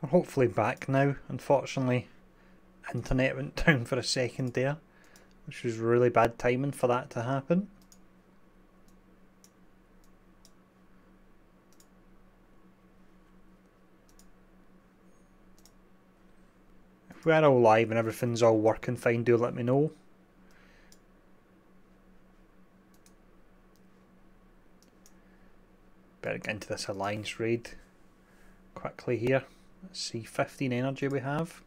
We're hopefully back now. Unfortunately, internet went down for a second there, which was really bad timing for that to happen. If we are all live and everything's all working fine, do let me know. Better get into this alliance raid quickly here. Let's see, 15 energy we have.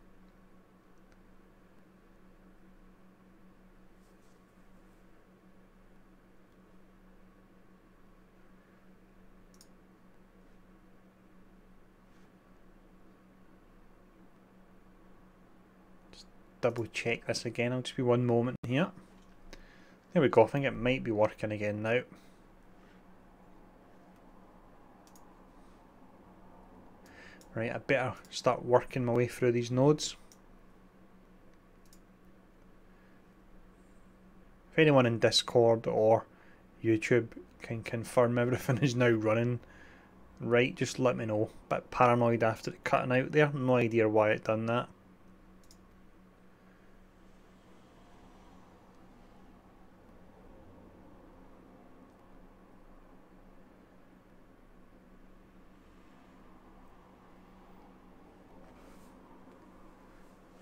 Just double check this again, I'll just be one moment here. There we go, I think it might be working again now. Right, I better start working my way through these nodes. If anyone in Discord or YouTube can confirm everything is now running right, just let me know. Bit paranoid after it cutting out there, no idea why it done that.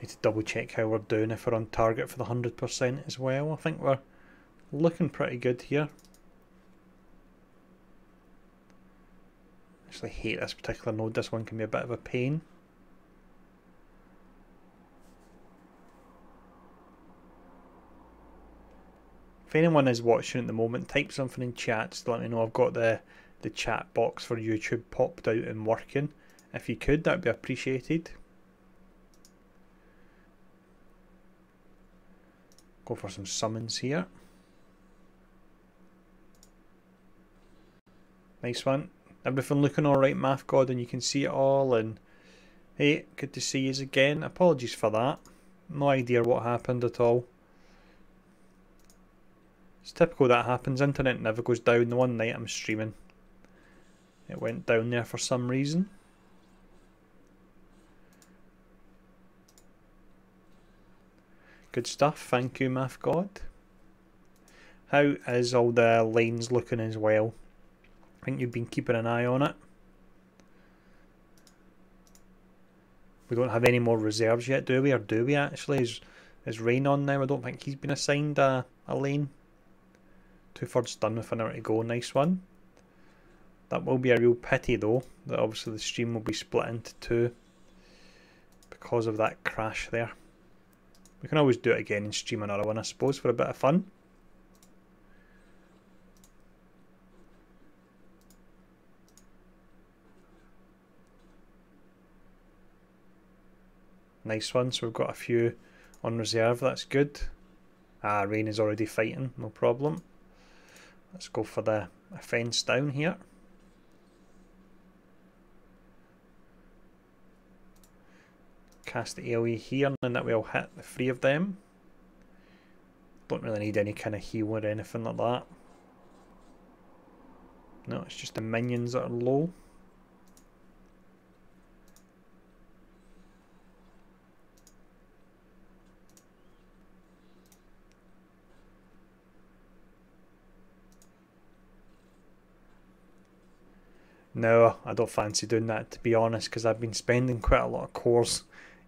Need to double check how we're doing, if we're on target for the 100% as well. I think we're looking pretty good here. Actually hate this particular node, this one can be a bit of a pain. If anyone is watching at the moment, type something in chat to let me know. I've got the chat box for YouTube popped out and working. If you could, that would be appreciated. Go for some summons here. Nice one. Everything looking alright, Math God, and you can see it all. And hey, good to see you again. Apologies for that. No idea what happened at all. It's typical that happens. Internet never goes down. The one night I'm streaming, it went down there for some reason. Good stuff, thank you, Math God. How is all the lanes looking as well? I think you've been keeping an eye on it. We don't have any more reserves yet, do we? Or do we actually? Is Rain on now? I don't think he's been assigned a lane. 2/3 done with an hour to go, nice one. That will be a real pity though, that obviously the stream will be split into two because of that crash there. We can always do it again and stream another one, I suppose, for a bit of fun. Nice one, so we've got a few on reserve, that's good. Ah, Rain is already fighting, no problem. Let's go for the fence down here. Cast the AoE here, and then that will hit the three of them. Don't really need any kind of heal or anything like that. No, it's just the minions that are low. No, I don't fancy doing that, to be honest, because I've been spending quite a lot of cores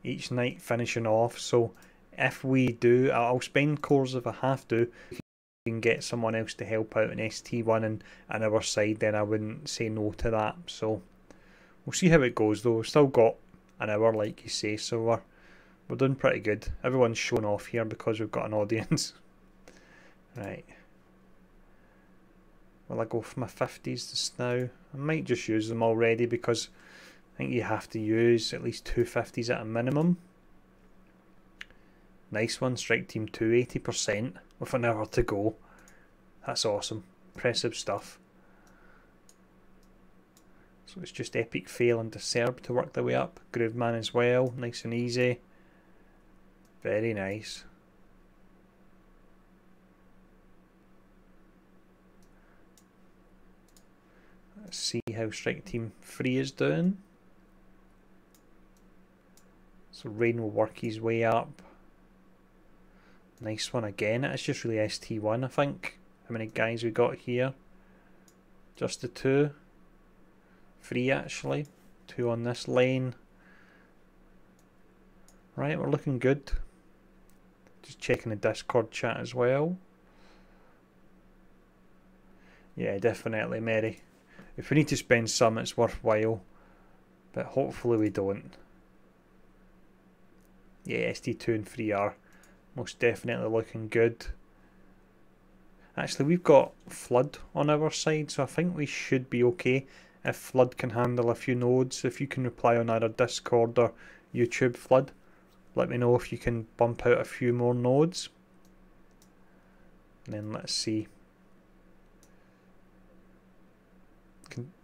each night finishing off. So if we do, I'll spend cores if I have to. If we can get someone else to help out in ST1 and our side, then I wouldn't say no to that. So we'll see how it goes though. We've still got an hour, like you say, so we're doing pretty good. Everyone's showing off here because we've got an audience. Right. Will I go for my 50s just now? I might just use them already because I think you have to use at least 2 50s at a minimum. Nice one, Strike Team 2, 80% with an hour to go. That's awesome. Impressive stuff. So it's just Epic Fail and Deserb to work their way up. Grooveman as well, nice and easy. Very nice. Let's see how Strike Team 3 is doing. So Rain will work his way up. Nice one again. It's just really ST1, I think. How many guys we got here? Just the 2. 3 actually. 2 on this lane. Right, we're looking good. Just checking the Discord chat as well. Yeah, definitely, Mary. If we need to spend some, it's worthwhile. But hopefully we don't. Yeah, ST2 and 3 are most definitely looking good. Actually, we've got Flood on our side, so I think we should be okay. If Flood can handle a few nodes, if you can reply on either Discord or YouTube, Flood, let me know if you can bump out a few more nodes. And then let's see.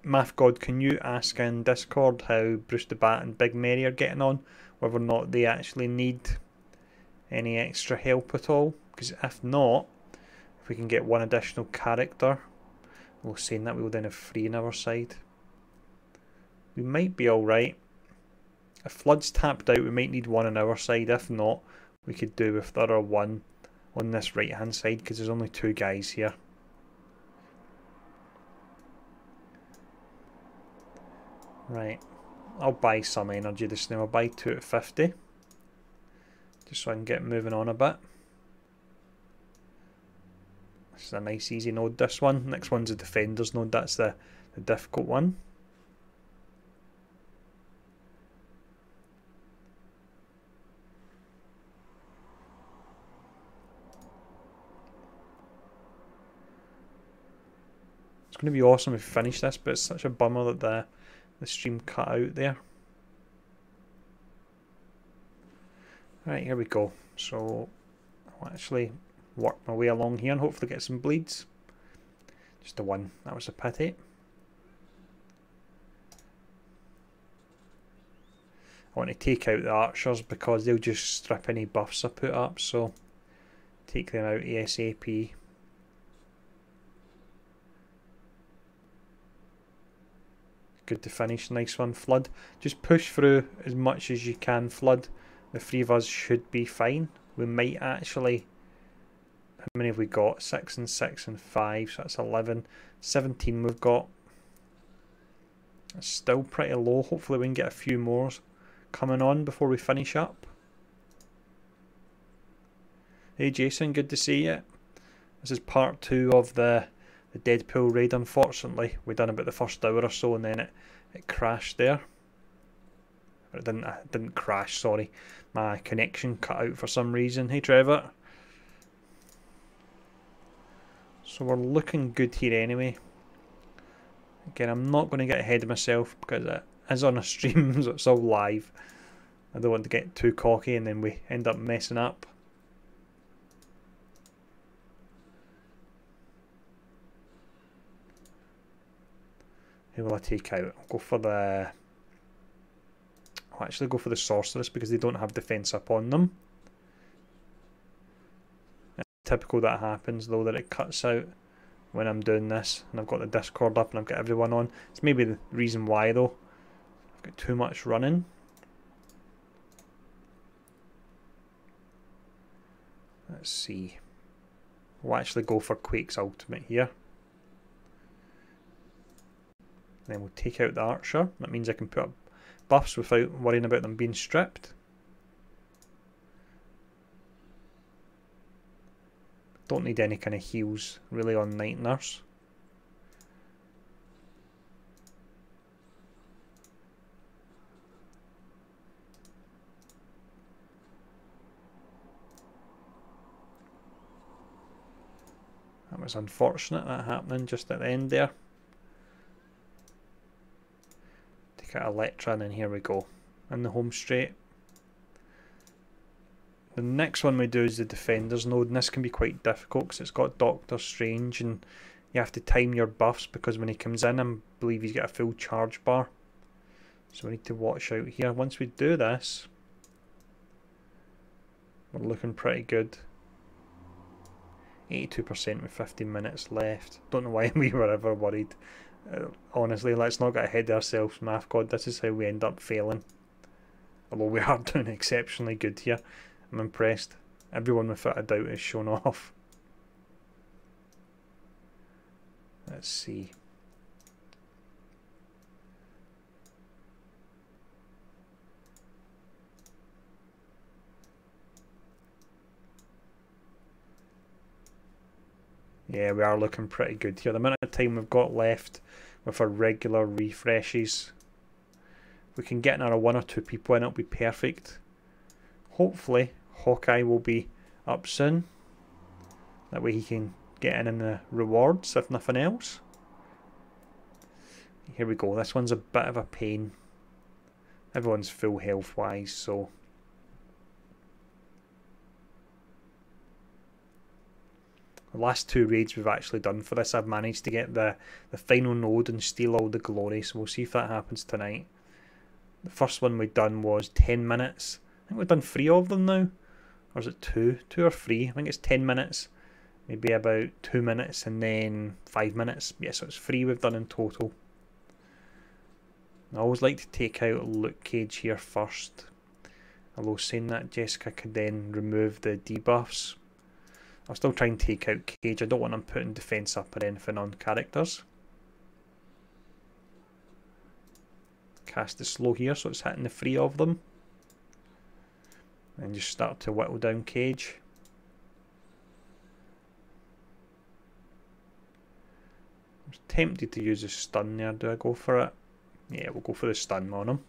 Math God, can you ask in Discord how Bruce the Bat and Big Mary are getting on? Whether or not they actually need any extra help at all? Because if not, if we can get one additional character, we'll saying that we'll then have 3 on our side. We might be alright. If Flood's tapped out, we might need 1 on our side. If not, we could do with the other 1 on this right hand side because there's only 2 guys here. Right, I'll buy some energy this now. I'll buy 2 at 50. Just so I can get moving on a bit. This is a nice easy node, this one. Next one's a defender's node, that's the difficult one. It's going to be awesome if we finish this, but it's such a bummer that the stream cut out there. Right, here we go. So I'll actually work my way along here and hopefully get some bleeds. Just the 1, that was a pity. I want to take out the archers because they'll just strip any buffs I put up, so take them out ASAP. Good to finish, nice one, Flood. Just push through as much as you can, Flood. The 3 of us should be fine. We might actually... How many have we got? 6 and 6 and 5, so that's 11. 17 we've got. It's still pretty low. Hopefully we can get a few more coming on before we finish up. Hey Jason, good to see you. This is part 2 of the Deadpool raid, unfortunately. We done about the first hour or so and then it crashed there. It didn't crash, sorry. My connection cut out for some reason. Hey Trevor. So we're looking good here anyway. Again, I'm not going to get ahead of myself because it is on a stream, so it's all live. I don't want to get too cocky and then we end up messing up. Who will I take out? I'll go for the... I'll actually go for the sorceress because they don't have defense up on them. It's typical that happens though, that it cuts out when I'm doing this and I've got the Discord up and I've got everyone on. It's maybe the reason why though. I've got too much running. Let's see. We'll actually go for Quake's ultimate here. Then we'll take out the archer. That means I can put up buffs without worrying about them being stripped. Don't need any kind of heals really on Night Nurse. That was unfortunate, that happening just at the end there. Take out Electra and then here we go. In the home straight. The next one we do is the Defender's node, and this can be quite difficult because it's got Doctor Strange and you have to time your buffs because when he comes in I believe he's got a full charge bar. So we need to watch out here. Once we do this, we're looking pretty good. 82% with 15 minutes left. Don't know why we were ever worried. Honestly, let's not get ahead of ourselves, Math God. This is how we end up failing. Although we are doing exceptionally good here. I'm impressed. Everyone without a doubt is shown off. Let's see. Yeah, we are looking pretty good here. The amount of time we've got left with our regular refreshes. If we can get another 1 or 2 people in, it'll be perfect. Hopefully, Hawkeye will be up soon. That way he can get in the rewards, if nothing else. Here we go. This one's a bit of a pain. Everyone's full health-wise, so... The last 2 raids we've actually done for this, I've managed to get the final node and steal all the glory, so we'll see if that happens tonight. The first one we've done was 10 minutes. I think we've done 3 of them now. Or is it 2? 2 or 3? I think it's 10 minutes. Maybe about 2 minutes and then 5 minutes. Yeah, so it's 3 we've done in total. I always like to take out Luke Cage here first. Although saying that, Jessica could then remove the debuffs. I'll still try and take out Cage. I don't want him putting defense up or anything on characters. Cast it slow here so it's hitting the 3 of them. And just start to whittle down Cage. I was tempted to use a stun there. Do I go for it? Yeah, we'll go for the stun on him.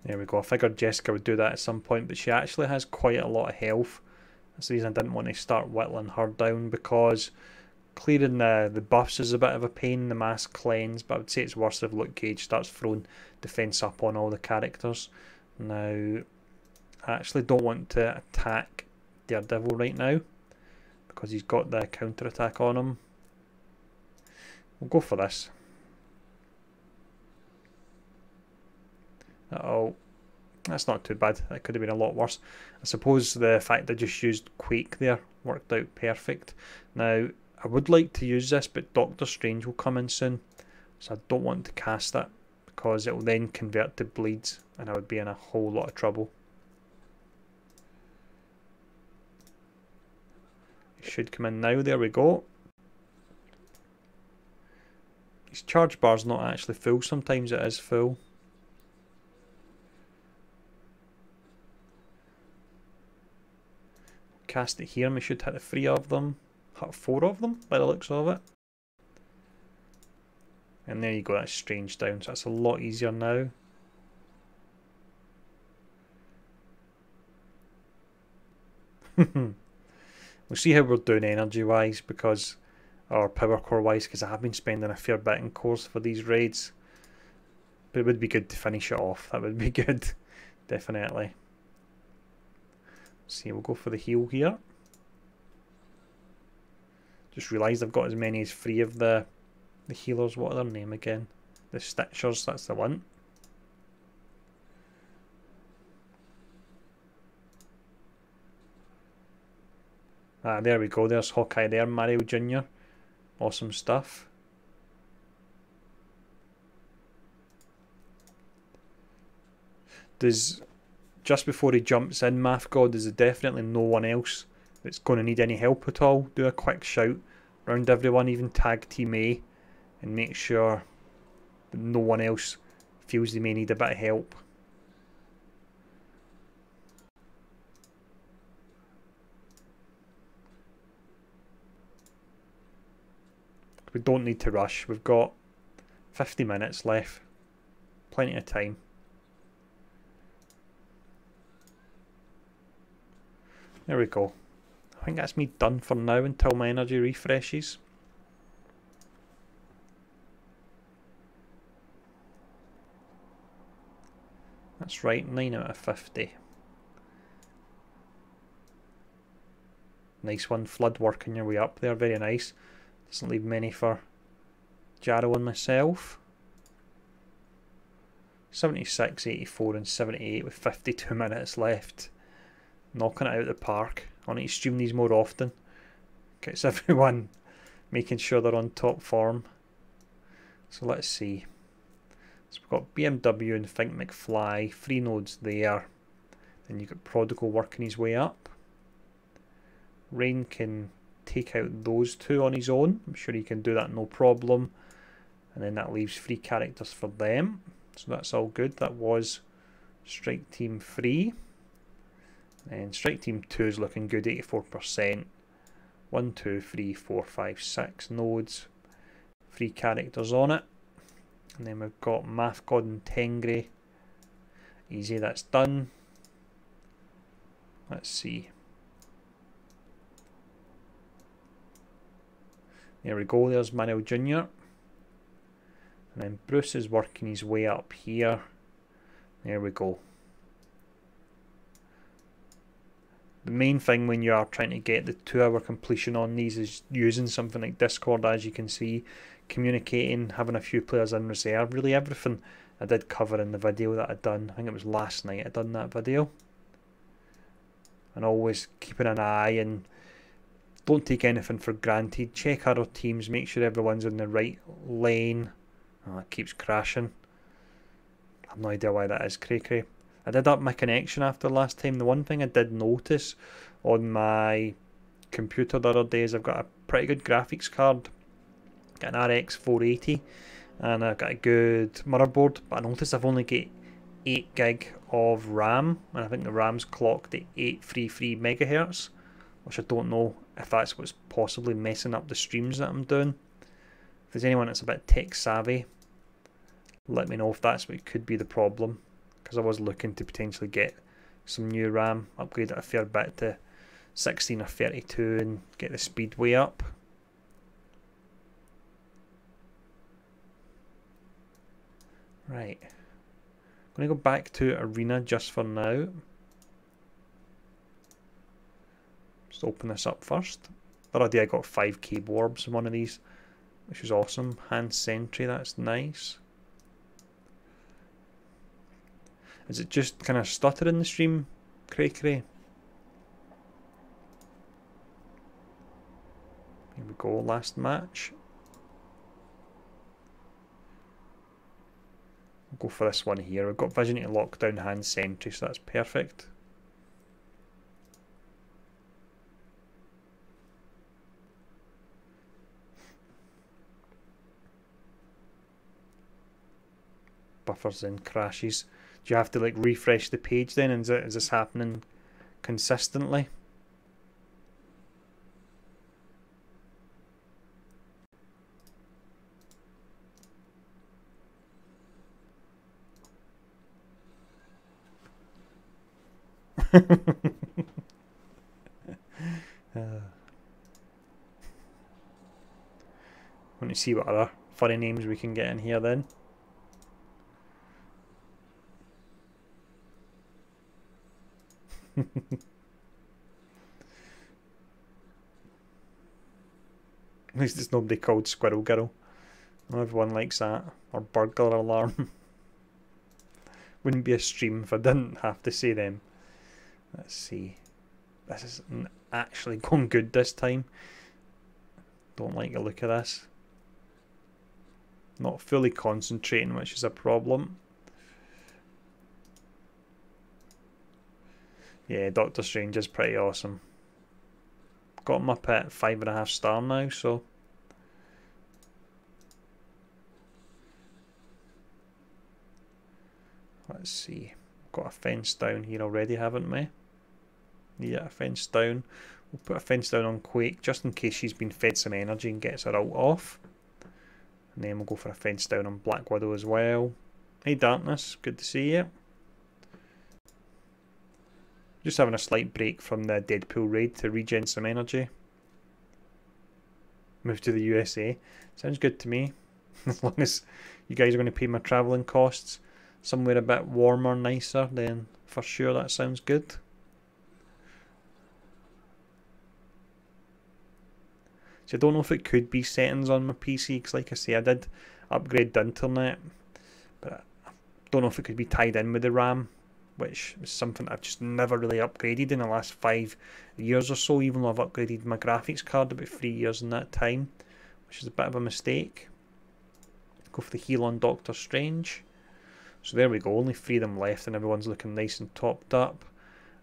There we go. I figured Jessica would do that at some point, but she actually has quite a lot of health. That's the reason I didn't want to start whittling her down, because clearing the buffs is a bit of a pain, the mass cleanse, but I would say it's worse if Luke Cage starts throwing defense up on all the characters. Now, I actually don't want to attack Daredevil right now, because he's got the counter attack on him. We'll go for this. Oh, that's not too bad. That could have been a lot worse. I suppose the fact I just used Quake there worked out perfect. Now, I would like to use this, but Doctor Strange will come in soon, so I don't want to cast it, because it will then convert to bleeds, and I would be in a whole lot of trouble. It should come in now. There we go. His charge bar's not actually full. Sometimes it is full. Cast it here and we should hit the 3 of them. Hit 4 of them by the looks of it. And there you go, that's Strange down, so that's a lot easier now. We'll see how we're doing energy wise, because, or power core wise, because I have been spending a fair bit in cores for these raids. But it would be good to finish it off, that would be good, definitely. See, we'll go for the heal here. Just realised I've got as many as 3 of the healers. What are their name again? The Stitchers, that's the one. Ah, there we go. There's Hawkeye there, Mario Jr. Awesome stuff. Just before he jumps in, Math God, is there definitely no one else that's going to need any help at all? Do a quick shout around everyone, even tag Team A, and make sure that no one else feels they may need a bit of help. We don't need to rush. We've got 50 minutes left. Plenty of time. There we go. I think that's me done for now until my energy refreshes. That's right, 9 out of 50. Nice one, Flood working your way up there, very nice. Doesn't leave many for Jarrow and myself. 76, 84 and 78 with 52 minutes left. knocking it out of the park. I need to stream these more often. Gets everyone making sure they're on top form. So let's see. So we've got BMW and Think McFly, 3 nodes there. Then you've got Prodigal working his way up. Rain can take out those 2 on his own. I'm sure he can do that no problem. And then that leaves 3 characters for them. So that's all good. That was Strike Team 3. And Strike Team 2 is looking good, 84%. 1, 2, 3, 4, 5, 6 nodes. 3 characters on it. And then we've got Math God and Tengri. Easy, that's done. Let's see. There we go, there's Manuel Jr. And then Bruce is working his way up here. There we go. The main thing when you are trying to get the 2-hour completion on these is using something like Discord, as you can see, communicating, having a few players in reserve. Really everything I did cover in the video that I'd done. I think it was last night I done that video. And always keeping an eye and don't take anything for granted. Check other teams, make sure everyone's in the right lane. Oh, it keeps crashing. I have no idea why that is, cray. I did up my connection after last time. The one thing I did notice on my computer the other day is I've got a pretty good graphics card. Got an RX 480 and I've got a good motherboard, but I noticed I've only got 8 gig of RAM, and I think the RAM's clocked at 833 megahertz, which I don't know if that's what's possibly messing up the streams that I'm doing. If there's anyone that's a bit tech savvy, let me know if that's what could be the problem, because I was looking to potentially get some new RAM, upgrade it a fair bit to 16 or 32 and get the speed way up. Right, I'm going to go back to Arena just for now. Just open this up first. The other day I got 5 cube orbs in one of these, which is awesome. Hand sentry, that's nice. Is it just kind of stuttering the stream, cray? Here we go, last match. We'll go for this one here. We've got vision to lock down hand sentry, so that's perfect. Buffers and crashes. Do you have to like refresh the page then? Is this happening consistently? Want to see what other funny names we can get in here then. At least it's nobody called Squirrel Girl. Not everyone likes that. Or Burglar Alarm. Wouldn't be a stream if I didn't have to say them. Let's see. This isn't actually going good this time. Don't like the look of this. Not fully concentrating, which is a problem. Yeah, Doctor Strange is pretty awesome. Got him up at 5.5 star now, so let's see. Got a fence down here already, haven't we? Yeah, a fence down. We'll put a fence down on Quake just in case she's been fed some energy and gets her ult off. And then we'll go for a fence down on Black Widow as well. Hey Darkness, good to see you. Just having a slight break from the Deadpool raid to regen some energy. Move to the USA. Sounds good to me. As long as you guys are going to pay my travelling costs somewhere a bit warmer, nicer, then for sure that sounds good. So I don't know if it could be settings on my PC, because like I say, I did upgrade the internet, but I don't know if it could be tied in with the RAM which is something I've just never really upgraded in the last 5 years or so, even though I've upgraded my graphics card about 3 years in that time, which is a bit of a mistake. Go for the heal on Doctor Strange. So there we go, only 3 of them left and everyone's looking nice and topped up.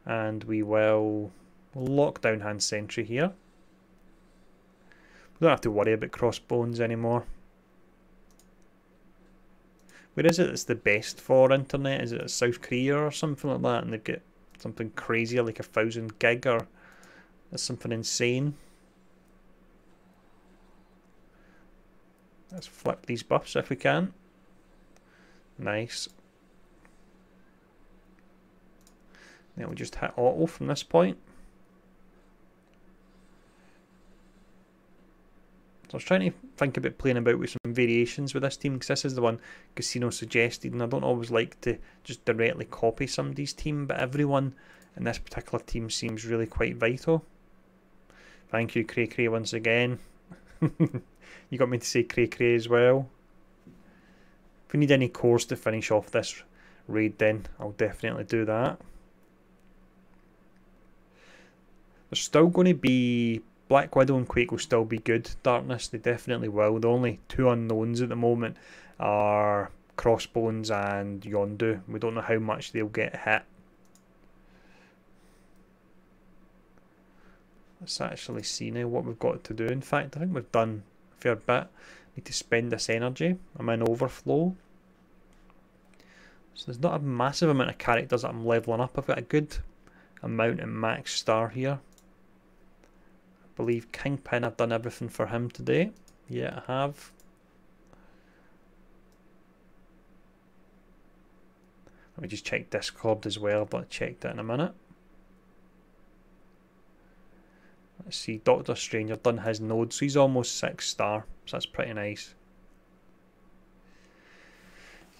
And we will lock down Hand Sentry here. We don't have to worry about crossbones anymore. Where is it that's the best for internet? Is it South Korea or something like that? And they've got something crazier like 1000 gig, or that's something insane. Let's flip these buffs if we can. Nice. Then we'll just hit auto from this point. So I was trying to think about playing about with some variations with this team, because this is the one Casino suggested, and I don't always like to just directly copy somebody's team, but everyone in this particular team seems really quite vital. Thank you, Cray Cray, once again. You got me to say Cray Cray as well. If we need any cores to finish off this raid, then I'll definitely do that. There's still going to be Black Widow and Quake will still be good. Darkness, they definitely will. The only 2 unknowns at the moment are Crossbones and Yondu. We don't know how much they'll get hit. Let's actually see now what we've got to do. In fact, I think we've done a fair bit. Need to spend this energy. I'm in overflow. So there's not a massive amount of characters that I'm levelling up. I've got a good amount in max star here. I believe Kingpin, I've done everything for him today. Yeah, I have. Let me just check Discord as well, but I'll check that in a minute. Let's see, Doctor Strange, I've done his node, so he's almost 6 star, so that's pretty nice.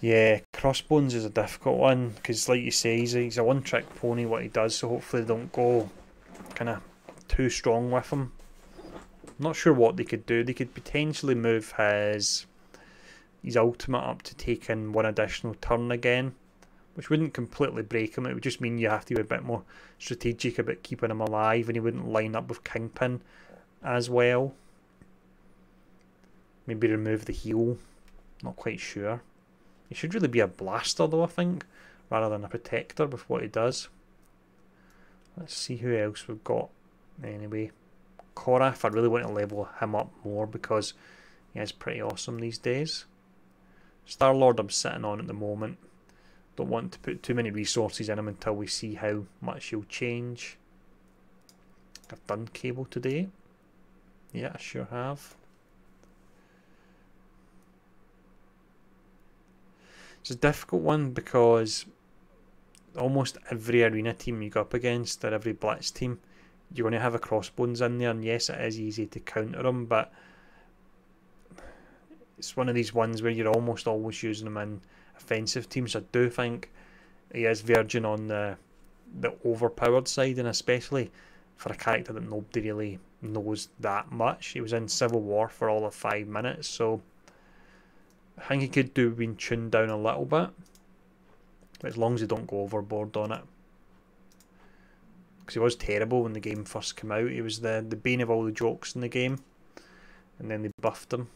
Yeah, Crossbones is a difficult one, because like you say, he's a one-trick pony what he does, so hopefully they don't go kind of too strong with him. I'm not sure what they could do. They could potentially move his ultimate up to take in 1 additional turn again, which wouldn't completely break him. It would just mean you have to be a bit more strategic about keeping him alive, and he wouldn't line up with Kingpin as well. Maybe remove the heal. Not quite sure. He should really be a blaster though, I think, rather than a protector with what he does. Let's see who else we've got. Anyway, Korath, I really want to level him up more because he is pretty awesome these days. Star-Lord I'm sitting on at the moment. Don't want to put too many resources in him until we see how much he'll change. I've done Cable today. Yeah, I sure have. It's a difficult one because almost every arena team you go up against, or every blitz team, you're going to have a Crossbones in there, and yes, it is easy to counter him, but it's one of these ones where you're almost always using him in offensive teams. I do think he is verging on the overpowered side, and especially for a character that nobody really knows that much. He was in Civil War for all of 5 minutes, so I think he could do being tuned down a little bit, but as long as they don't go overboard on it. Because he was terrible when the game first came out. He was the bane of all the jokes in the game, and then they buffed him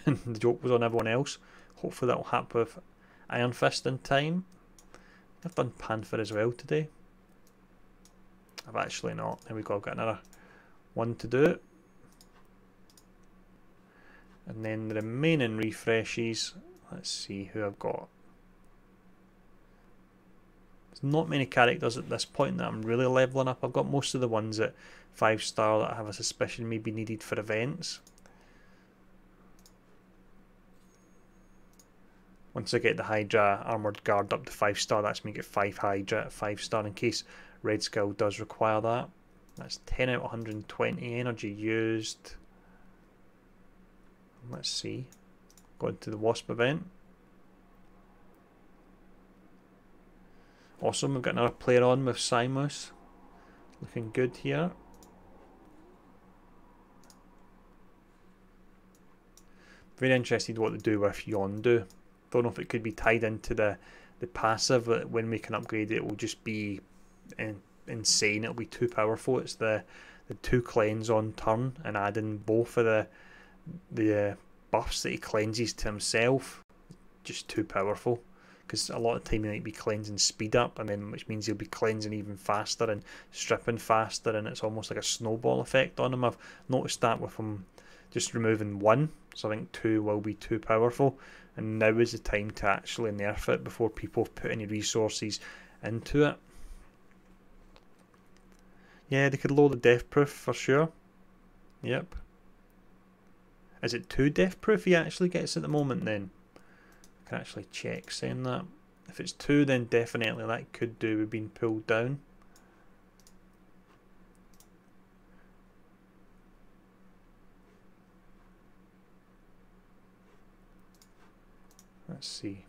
and the joke was on everyone else. Hopefully that'll happen with Iron Fist in time. I've done Panther as well today. I've actually not. There we go, I've got another one to do. And then the remaining refreshes, let's see who I've got. There's not many characters at this point that I'm really levelling up. I've got most of the ones at 5 star that I have a suspicion may be needed for events. Once I get the Hydra Armoured Guard up to 5 star, that's me get 5 Hydra at 5 star in case Red Skull does require that. That's 10 out of 120 energy used. Let's see. Going to the Wasp event. Awesome, we've got another player on with Simus. Looking good here. Very interested what to do with Yondu. Don't know if it could be tied into the the passive, when we can upgrade it, will just be insane. It'll be too powerful. It's the 2 cleanse on turn, and adding both of the buffs that he cleanses to himself, just too powerful. Because a lot of time he might be cleansing speed up, and then which means he'll be cleansing even faster and stripping faster, and it's almost like a snowball effect on him. I've noticed that with him just removing 1, so I think 2 will be too powerful, and now is the time to actually nerf it before people put any resources into it. Yeah, they could lower the death proof for sure. Yep. Is it 2 death proof he actually gets at the moment then? I can actually check saying that. If it's 2, then definitely that could do with being pulled down. Let's see.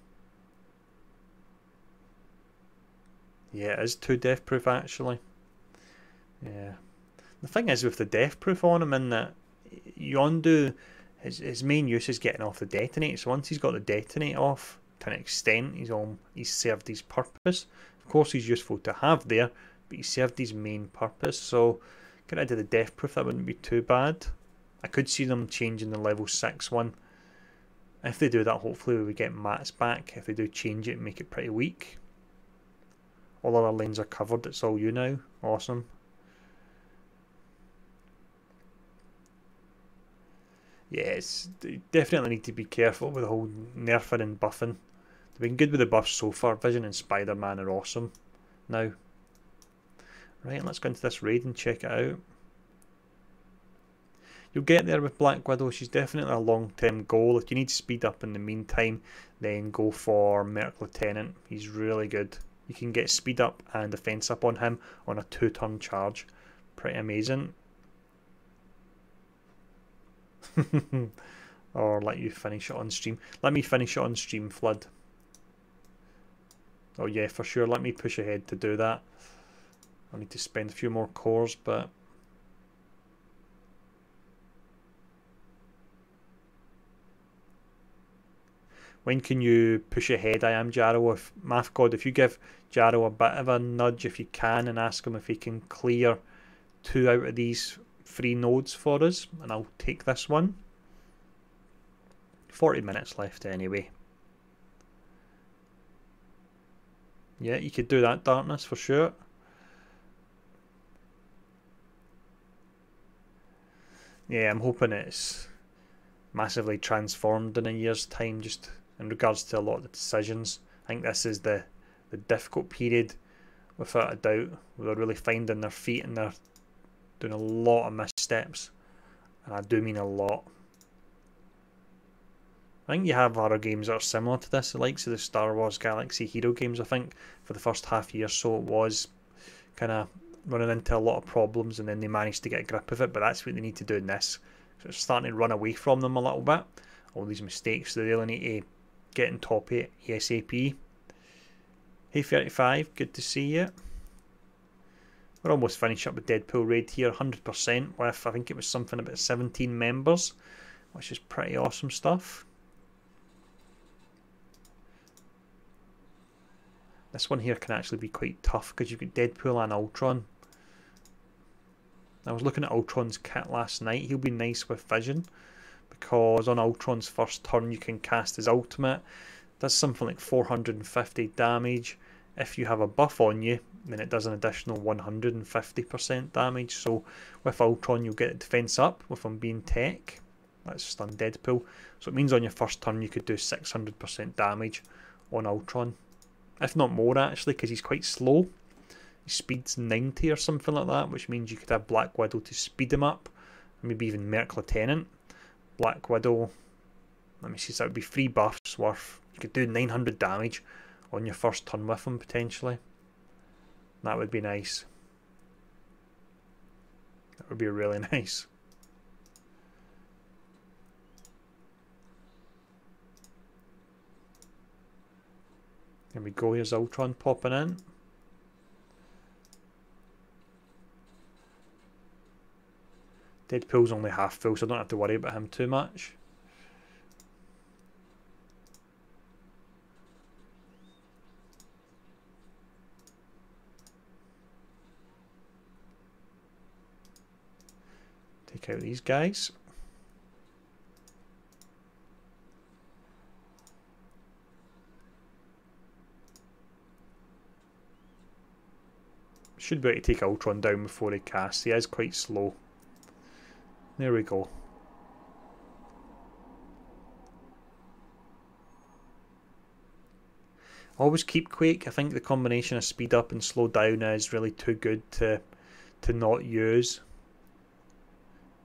Yeah, it is 2 death proof actually. Yeah. The thing is with the death proof on him, in that Yondu, his main use is getting off the detonate. So once he's got the detonate off, to an extent, he's served his purpose. Of course, he's useful to have there, but he served his main purpose. So get rid of the death proof, that wouldn't be too bad. I could see them changing the level 6 one. If they do that, hopefully we get mats back. If they do change it and make it pretty weak. All other lanes are covered, it's all you now. Awesome. Yeah, definitely need to be careful with the whole nerfing and buffing. They've been good with the buffs so far. Vision and Spider-Man are awesome now. Right, let's go into this raid and check it out. You'll get there with Black Widow. She's definitely a long-term goal. If you need speed up in the meantime, then go for Merc Lieutenant. He's really good. You can get speed up and defense up on him on a 2-turn charge. Pretty amazing. Or let you finish it on stream. Let me finish it on stream, Flood. Oh yeah, for sure. Let me push ahead to do that. I need to spend a few more cores, but when can you push ahead? I am Jarrow. If Math God, if you give Jarrow a bit of a nudge if you can, and ask him if he can clear 2 out of these 3 nodes for us, and I'll take this one. 40 minutes left anyway. Yeah, you could do that, Darkness, for sure. Yeah, I'm hoping it's massively transformed in a year's time, just in regards to a lot of the decisions. I think this is the difficult period, without a doubt, where they're really finding their feet and they're doing a lot of missteps, and I do mean a lot. I think you have other games that are similar to this, the likes of the Star Wars Galaxy Hero games. I think for the first half year or so it was kind of running into a lot of problems, and then they managed to get a grip of it, but that's what they need to do in this. So it's starting to run away from them a little bit, all these mistakes. They really need to get in top 8 ASAP. Hey 35, good to see you. We're almost finished up with Deadpool Raid here, 100% with, I think it was something about 17 members, which is pretty awesome stuff. This one here can actually be quite tough because you've got Deadpool and Ultron. I was looking at Ultron's kit last night. He'll be nice with Vision, because on Ultron's first turn you can cast his ultimate. Does something like 450 damage. If you have a buff on you, then it does an additional 150% damage. So with Ultron you'll get defense up with him being tech. That's stun Deadpool. So it means on your first turn you could do 600% damage on Ultron. If not more actually, because he's quite slow. His speed's 90 or something like that, which means you could have Black Widow to speed him up. Maybe even Merc Lieutenant. Black Widow, let me see, so that would be 3 buffs worth. You could do 900 damage on your first turn with him potentially. That would be nice. That would be really nice. There we go, here's Ultron popping in. Deadpool's only half full, so I don't have to worry about him too much. Take out these guys. Should be able to take Ultron down before he casts. He is quite slow. There we go. Always keep Quake. I think the combination of speed up and slow down is really too good to not use.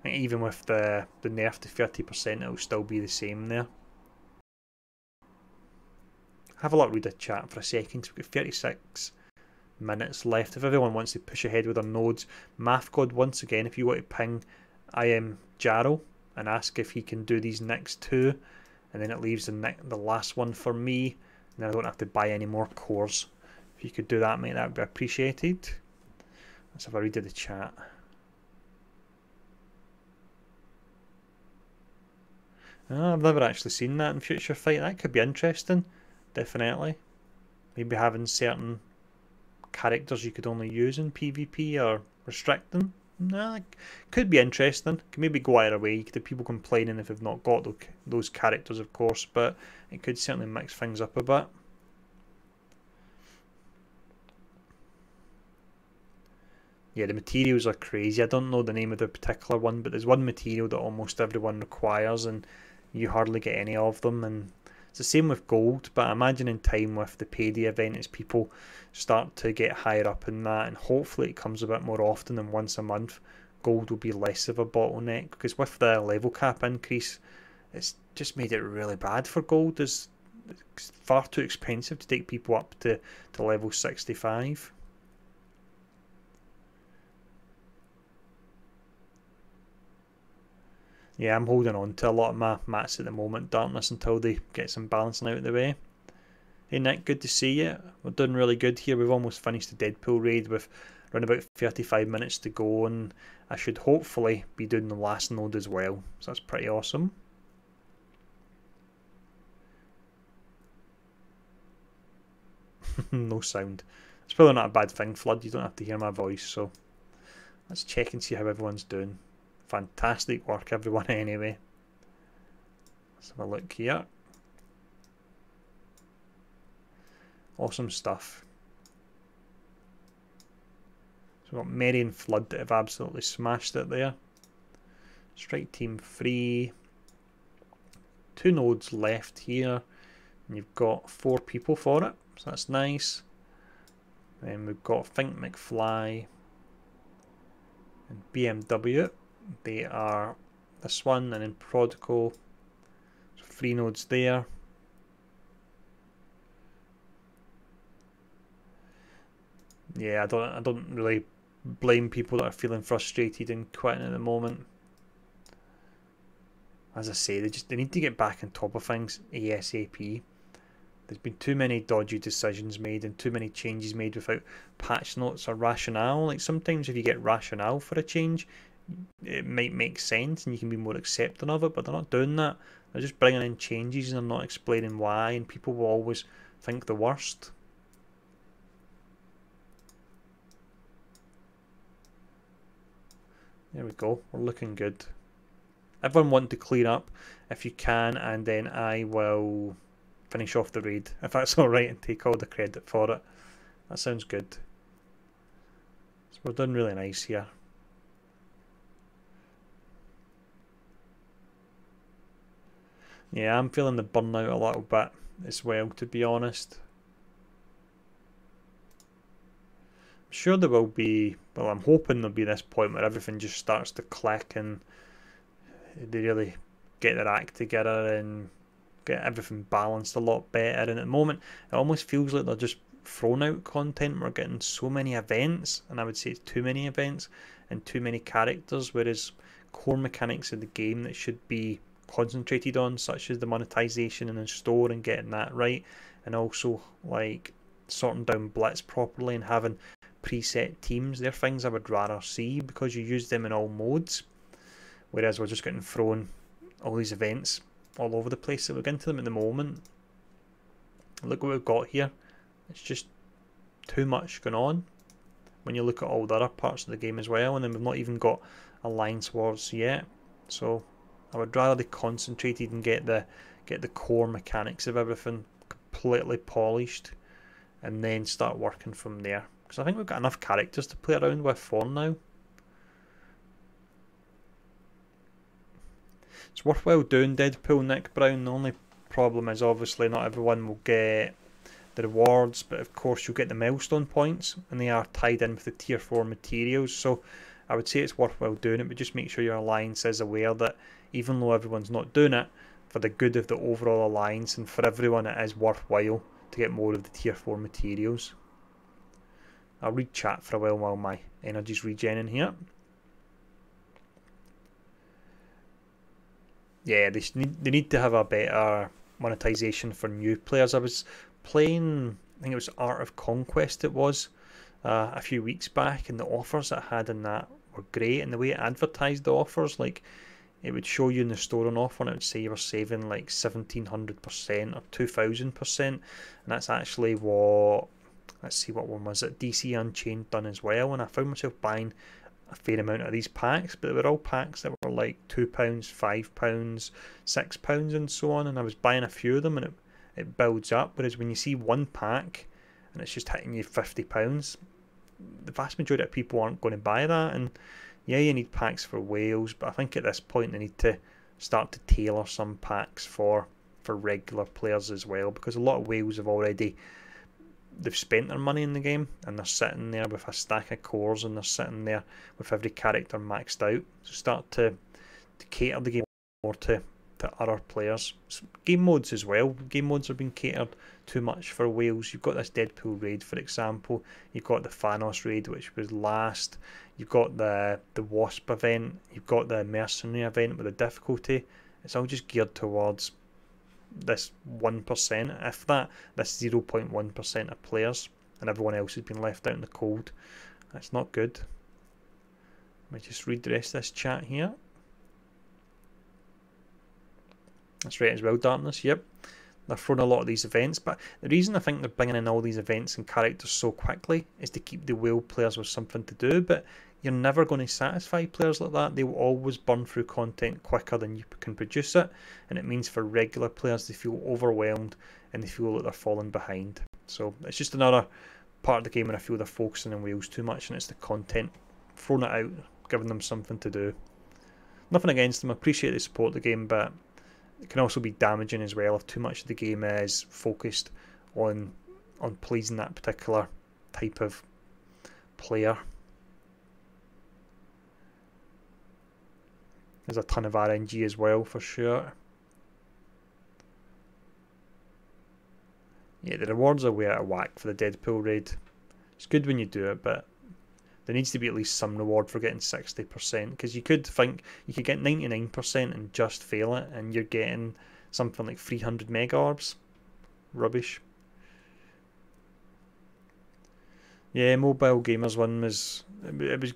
I think even with the nerf to 30%, it'll still be the same there. Have a look, read the chat for a second. We've got 36 minutes left. If everyone wants to push ahead with their nodes, Math God, once again, if you want to ping I am Jarl and ask if he can do these next two, and then it leaves the last one for me, and then I don't have to buy any more cores. If you could do that, mate, that would be appreciated. Let's have a read of the chat. Oh, I've never actually seen that in Future Fight. That could be interesting, definitely. Maybe having certain characters you could only use in PvP or restrict them. No, it could be interesting. Could maybe go either way. You could have people complaining if they've not got those characters, of course, but it could certainly mix things up a bit. Yeah, the materials are crazy. I don't know the name of the particular one, but there's one material that almost everyone requires, and you hardly get any of them. And it's the same with gold, but I imagine in time with the payday event, as people start to get higher up in that, and hopefully it comes a bit more often than once a month, gold will be less of a bottleneck, because with the level cap increase, it's just made it really bad for gold. It's far too expensive to take people up to level 65. Yeah, I'm holding on to a lot of my mats at the moment, Darkness, until they get some balancing out of the way. Hey Nick, good to see you. We're doing really good here. We've almost finished the Deadpool raid with around about 35 minutes to go, and I should hopefully be doing the last node as well. So that's pretty awesome. No sound. It's probably not a bad thing, Flood. You don't have to hear my voice, so let's check and see how everyone's doing. Fantastic work, everyone, anyway. Let's have a look here. Awesome stuff. So we've got Mary and Flood that have absolutely smashed it there. Strike Team 3. 2 nodes left here. And you've got 4 people for it, so that's nice. Then we've got Think McFly and BMW. They are this one, and then Prodigal. So 3 nodes there. Yeah, I don't really blame people that are feeling frustrated and quitting at the moment. As I say, they need to get back on top of things ASAP. There's been too many dodgy decisions made and too many changes made without patch notes or rationale. Like, sometimes if you get rationale for a change, it might make sense and you can be more accepting of it, but they're not doing that. They're just bringing in changes and they're not explaining why, and people will always think the worst. There we go, we're looking good. Everyone want to clear up if you can, and then I will finish off the raid, if that's alright, and take all the credit for it. That sounds good. So we're doing really nice here. Yeah, I'm feeling the burnout a little bit as well, to be honest. I'm sure there will be, well, I'm hoping there'll be this point where everything just starts to click and they really get their act together and get everything balanced a lot better. And at the moment, it almost feels like they're just throwing out content. We're getting so many events, and I would say it's too many events and too many characters, whereas core mechanics of the game that should be concentrated on, such as the monetization in the store and getting that right, and also like sorting down blitz properly and having preset teams, they're things I would rather see, because you use them in all modes, whereas we're just getting thrown all these events all over the place that we're into them at the moment. Look what we've got here. It's just too much going on when you look at all the other parts of the game as well, and then we've not even got Alliance Wars yet, so I would rather they concentrated and get the core mechanics of everything completely polished, and then start working from there. Because I think we've got enough characters to play around with for now. It's worthwhile doing Deadpool, Nick Brown. The only problem is obviously not everyone will get the rewards, but of course you'll get the milestone points, and they are tied in with the tier 4 materials, so I would say it's worthwhile doing it, but just make sure your alliance is aware that even though everyone's not doing it, for the good of the overall alliance and for everyone, it is worthwhile to get more of the tier 4 materials. I'll read chat for a while my energy's regenerating here. Yeah, they need to have a better monetization for new players. I was playing, I think it was Art of Conquest it was, a few weeks back, and the offers it had in that were great, and the way it advertised the offers, like it would show you in the store an offer and it would say you were saving like 1700% or 2000%, and that's actually what, let's see, what one was it, DC Unchained done as well, and I found myself buying a fair amount of these packs, but they were all packs that were like £2, £5, £6 and so on, and I was buying a few of them, and it builds up, whereas when you see one pack and it's just hitting you £50, the vast majority of people aren't going to buy that. And yeah, you need packs for whales, but I think at this point they need to start to tailor some packs for regular players as well, because a lot of whales have already, they've spent their money in the game and they're sitting there with a stack of cores, and they're sitting there with every character maxed out. So start to cater the game more to other players. Game modes as well. Game modes have been catered too much for whales. You've got this Deadpool raid, for example. You've got the Thanos raid, which was last. You've got the Wasp event. You've got the Mercenary event with the difficulty. It's all just geared towards this 1%, if that, this 0.1% of players, and everyone else has been left out in the cold. That's not good. Let me just read the rest of this chat here. That's right as well, Darkness. Yep, they're throwing a lot of these events, but the reason I think they're bringing in all these events and characters so quickly is to keep the whale players with something to do, but you're never going to satisfy players like that. They will always burn through content quicker than you can produce it, and it means for regular players they feel overwhelmed and they feel like they're falling behind. So it's just another part of the game where I feel they're focusing on whales too much, and it's the content, throwing it out, giving them something to do. Nothing against them, I appreciate they support the game, but it can also be damaging as well if too much of the game is focused on pleasing that particular type of player. There's a ton of RNG as well, for sure. Yeah, the rewards are way out of whack for the Deadpool raid. It's good when you do it, but there needs to be at least some reward for getting 60%, because you could think you could get 99% and just fail it, and you're getting something like 300 mega orbs. Rubbish. Yeah, Mobile Gamers one was, it was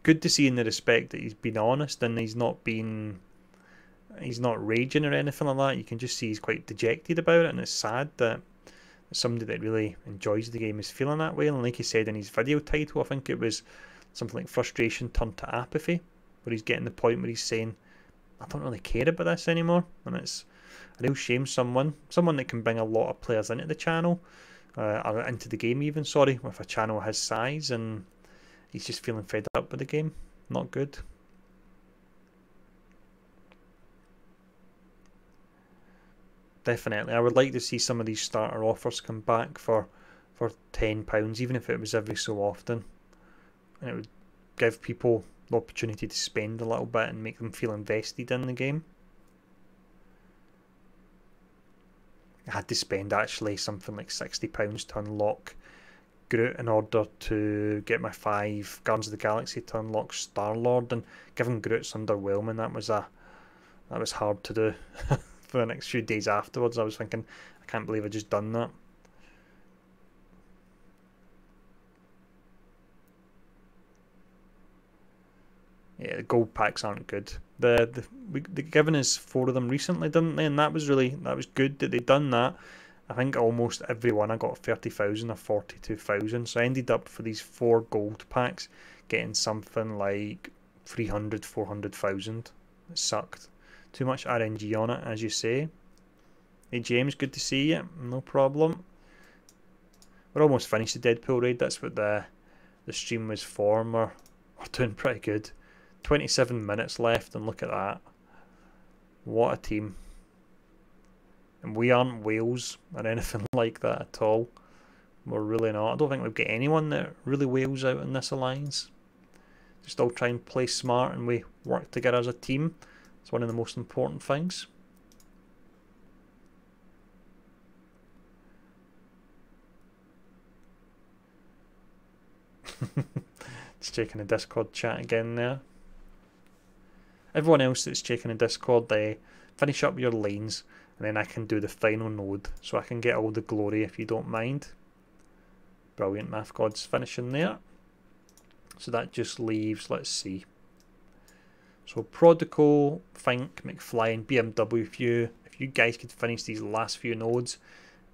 good to see in the respect that he's been honest and he's not raging or anything like that. You can just see he's quite dejected about it, and it's sad that somebody that really enjoys the game is feeling that way. And like he said in his video title, I think it was something like frustration turned to apathy, where he's getting the point where he's saying, I don't really care about this anymore. And it's a real shame. Someone that can bring a lot of players into the channel, or into the game even, sorry, with a channel his size, and he's just feeling fed up with the game. Not good. Definitely, I would like to see some of these starter offers come back for £10, even if it was every so often, and it would give people the opportunity to spend a little bit and make them feel invested in the game. I had to spend actually something like £60 to unlock Groot in order to get my 5 Guardians of the Galaxy to unlock Star-Lord, and given Groot's underwhelming, that was hard to do. For the next few days afterwards, I was thinking, I can't believe I just done that. Yeah, the gold packs aren't good. They given us 4 of them recently, didn't they? And that was good that they done that. I think almost every one I got 30,000 or 42,000. So I ended up for these 4 gold packs getting something like 300, 400,000. It sucked. Too much RNG on it, as you say. Hey James, good to see you. No problem. We're almost finished the Deadpool raid. That's what the stream was for. We're doing pretty good. 27 minutes left, and look at that. What a team. And we aren't Wales or anything like that at all. We're really not. I don't think we've got anyone that really wails out in this alliance. Just all try and play smart and we work together as a team. It's one of the most important things. Just checking the Discord chat again there. Everyone else that's checking the Discord, they finish up your lanes and then I can do the final node so I can get all the glory if you don't mind. Brilliant, Math God's finishing there. So that just leaves, let's see. So Prodigal, Fink, McFly and BMW, if you guys could finish these last few nodes.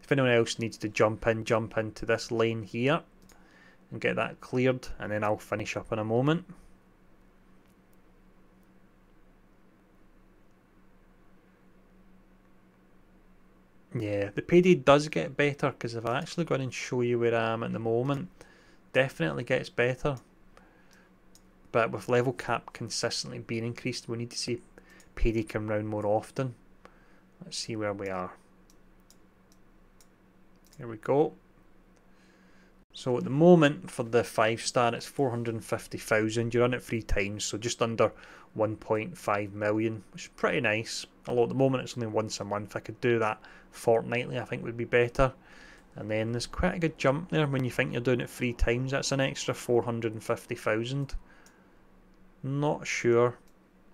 If anyone else needs to jump into this lane here and get that cleared, and then I'll finish up in a moment. Yeah, the payday does get better, because if I actually go in and show you where I am at the moment, definitely gets better. But with level cap consistently being increased, we need to see payday come round more often. Let's see where we are. Here we go. So at the moment for the 5-star it's 450,000. You run it 3 times, so just under 1.5 million, which is pretty nice. Although at the moment it's only once a month. I could do that fortnightly, I think would be better. And then there's quite a good jump there when you think you're doing it 3 times. That's an extra 450,000. Not sure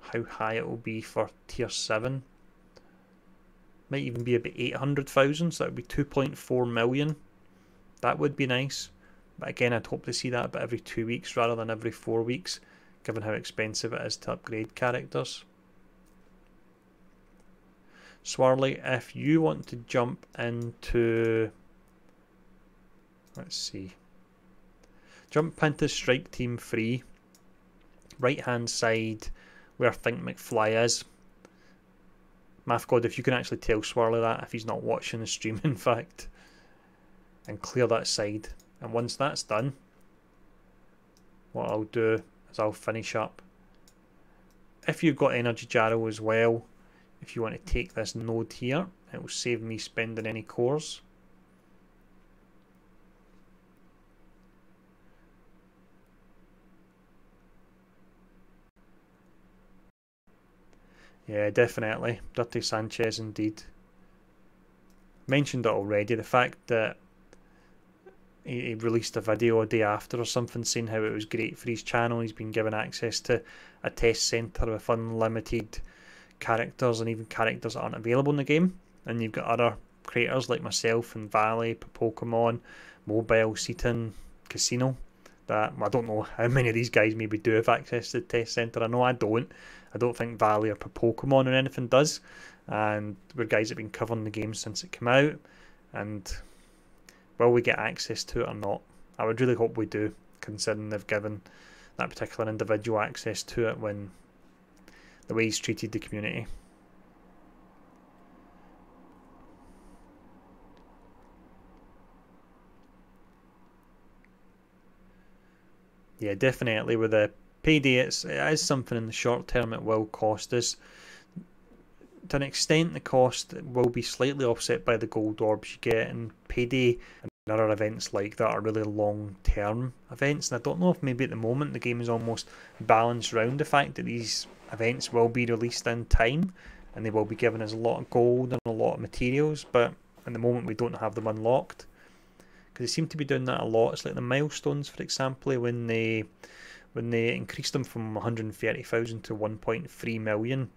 how high it will be for tier 7. Might even be about 800,000, so that would be 2.4 million. That would be nice. But again, I'd hope to see that about every 2 weeks rather than every 4 weeks, given how expensive it is to upgrade characters. Swirly, if you want to jump into... Let's see. Jump into Strike Team 3. Right hand side where I think McFly is. Math God, if you can actually tell Swirly that, if he's not watching the stream in fact. And clear that side. And once that's done, what I'll do is I'll finish up. If you've got Energy Jarrow as well, if you want to take this node here, it will save me spending any cores. Yeah, definitely. Dirty Sanchez indeed. Mentioned it already, the fact that he released a video a day after or something saying how it was great for his channel. He's been given access to a test centre with unlimited characters and even characters that aren't available in the game. And you've got other creators like myself and Valley, Pokemon, Mobile, Seaton, Casino. That I don't know how many of these guys maybe do have access to the test centre. I know I don't. I don't think Valley or Pokemon or anything does. And we're guys that have been covering the game since it came out. And will we get access to it or not? I would really hope we do, considering they've given that particular individual access to it when the way he's treated the community. Yeah, definitely with the payday, it is something in the short term it will cost us. To an extent, the cost will be slightly offset by the gold orbs you get, and payday and other events like that are really long-term events. And I don't know if maybe at the moment the game is almost balanced around the fact that these events will be released in time, and they will be giving us a lot of gold and a lot of materials. But at the moment, we don't have them unlocked because they seem to be doing that a lot. It's like the milestones, for example, when they increased them from 130,000 to 1.3 million.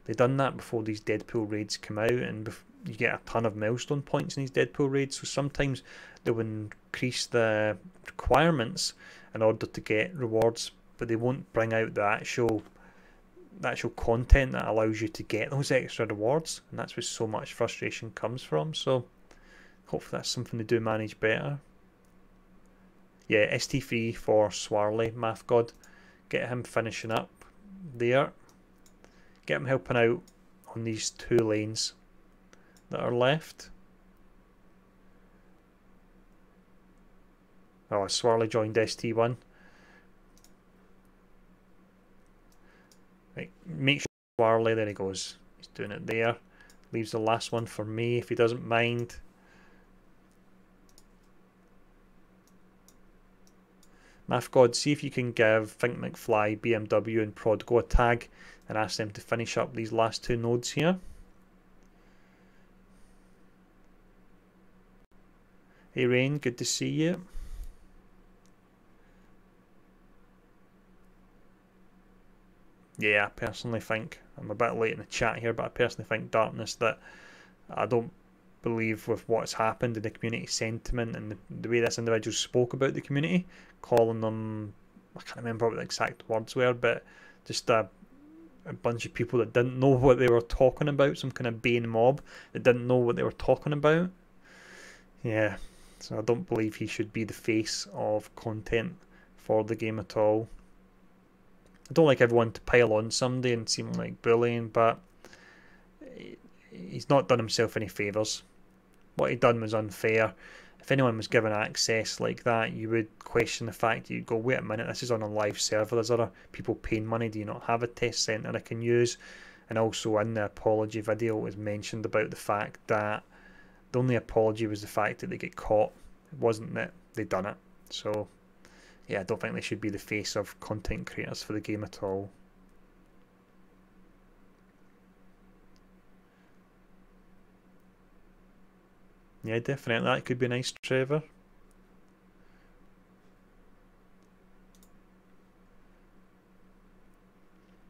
They done that before these Deadpool raids come out, and you get a ton of milestone points in these Deadpool raids. So sometimes they will increase the requirements in order to get rewards, but they won't bring out the actual content that allows you to get those extra rewards, and that's where so much frustration comes from. So hopefully that's something they do manage better. Yeah, ST3 for Swarley, Math God. Get him finishing up. there. Get him helping out on these 2 lanes that are left. Oh, Swarley joined ST1. Right, make sure Swarley, there he goes. He's doing it there. Leaves the last one for me if he doesn't mind. MathGod, see if you can give Think McFly, BMW and Prodgo a tag and ask them to finish up these last 2 nodes here. Hey Rain, good to see you. Yeah, I personally think, I'm a bit late in the chat here, but I personally think, Darkness, that I don't believe with what's happened in the community sentiment and the way this individual spoke about the community, calling them, I can't remember what the exact words were, but just a bunch of people that didn't know what they were talking about, some kind of Bane mob that didn't know what they were talking about. Yeah, so I don't believe he should be the face of content for the game at all. I don't like everyone to pile on somebody and seem like bullying, but he's not done himself any favours. What he done was unfair. If anyone was given access like that, you would question the fact, you'd go, wait a minute, this is on a live server, there's other people paying money, do you not have a test centre I can use? And also in the apology video it was mentioned about the fact that the only apology was the fact that they get caught. It wasn't that they done it. So yeah, I don't think they should be the face of content creators for the game at all. Yeah, definitely, that could be nice, Trevor.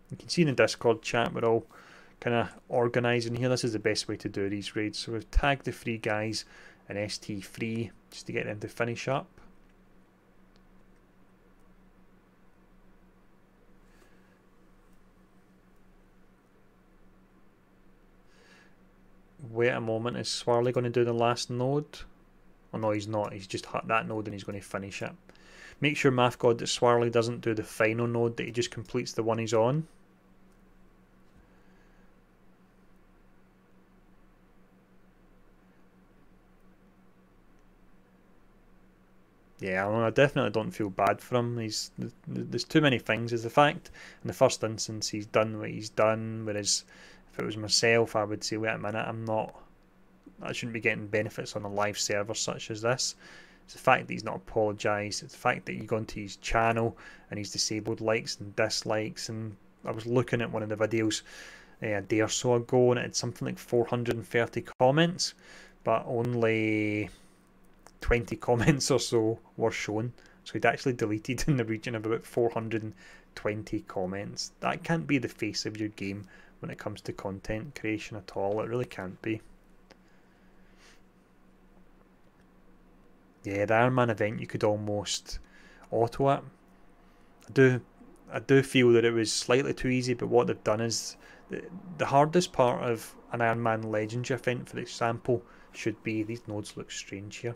You can see in the Discord chat we're all kind of organising here. This is the best way to do these raids. So we've tagged the 3 guys in ST3 just to get them to finish up. Wait a moment, is Swarley going to do the last node? Oh no, he's not. He's just hit that node and he's going to finish it. Make sure, MathGod, that Swarley doesn't do the final node, that he just completes the one he's on. Yeah, I definitely don't feel bad for him. There's too many things. Is the fact in the first instance he's done what he's done, whereas if it was myself, I would say, wait a minute, I shouldn't be getting benefits on a live server such as this. It's the fact that he's not apologised. It's the fact that you go into his channel and he's disabled likes and dislikes. And I was looking at one of the videos a day or so ago, and it had something like 430 comments, but only 20 comments or so were shown. So he'd actually deleted in the region of about 420 comments. That can't be the face of your game when it comes to content creation at all. It really can't be. Yeah, the Iron Man event, you could almost auto it. I do feel that it was slightly too easy, but what they've done is the hardest part of an Iron Man Legendary event, for example, should be, these nodes look strange here,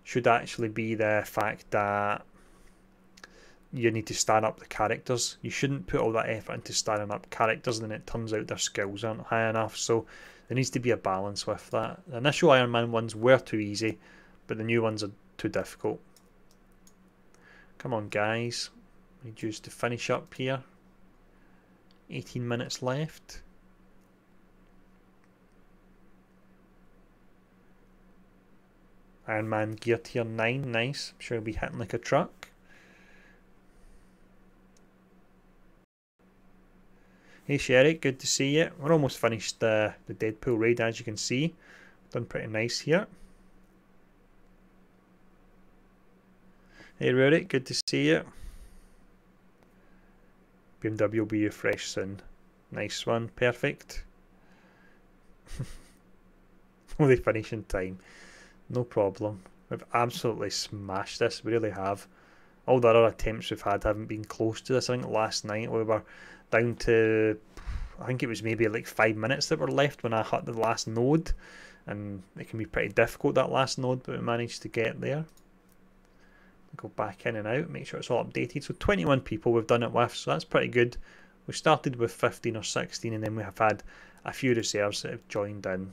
should actually be the fact that you need to stand up the characters. You shouldn't put all that effort into standing up characters and then it turns out their skills aren't high enough. So there needs to be a balance with that. The initial Iron Man ones were too easy, but the new ones are too difficult. Come on guys, we need you to finish up here. 18 minutes left. Iron Man gear tier 9, nice. I'm sure he'll be hitting like a truck. Hey Sherry, good to see you. We're almost finished the Deadpool raid, as you can see. Done pretty nice here. Hey Rurik, good to see you. BMW will be refreshed soon. Nice one, perfect. Will they finish in time? No problem. We've absolutely smashed this, we really have. All the other attempts we've had haven't been close to this. I think last night we were down to, I think it was maybe like 5 minutes that were left when I hit the last node, and it can be pretty difficult, that last node, but we managed to get there. Go back in and out, make sure it's all updated. So 21 people we've done it with, so that's pretty good. We started with 15 or 16 and then we have had a few reserves that have joined in.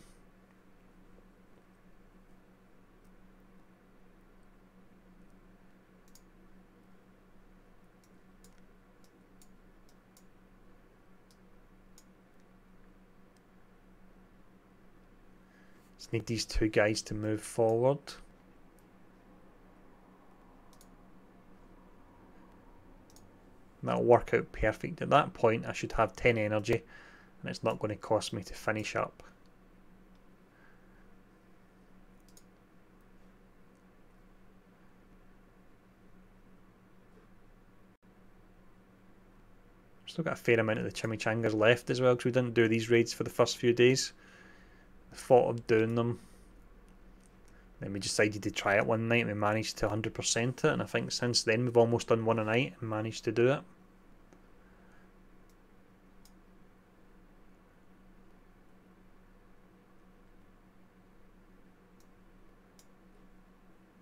Just need these two guys to move forward. That'll work out perfect. At that point I should have 10 energy and it's not going to cost me to finish up. Still got a fair amount of the chimichangas left as well because we didn't do these raids for the first few days. I thought of doing them. Then we decided to try it one night and we managed to 100% it, and I think since then we've almost done one a night and managed to do it.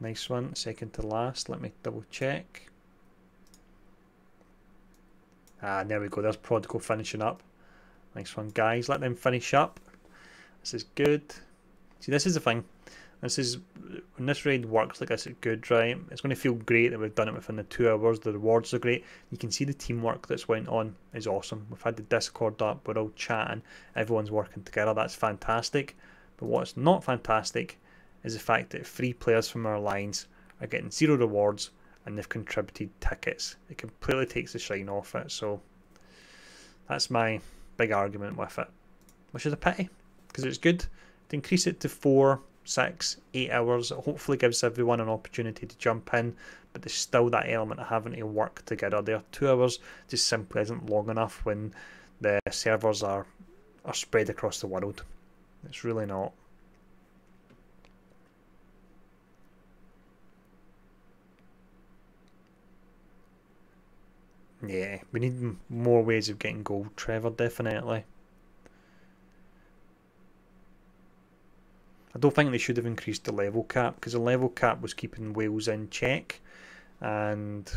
Nice one, second to last. Let me double check. Ah, there we go, there's Prodigal finishing up. Nice one, guys, let them finish up. This is good. See, this is the thing. This is when this raid works like this, it's good, right? It's going to feel great that we've done it within the 2 hours. The rewards are great. You can see the teamwork that's went on is awesome. We've had the Discord up, we're all chatting, everyone's working together. That's fantastic. But what's not fantastic is the fact that 3 players from our lines are getting 0 rewards and they've contributed tickets. It completely takes the shine off it. So that's my big argument with it, which is a pity because it's good to increase it to 4, 6, 8 hours. It hopefully gives everyone an opportunity to jump in, but there's still that element of having to work together there. 2 hours just simply isn't long enough when the servers are spread across the world. It's really not. Yeah, we need more ways of getting gold, Trevor, definitely. I don't think they should have increased the level cap because the level cap was keeping Wales in check and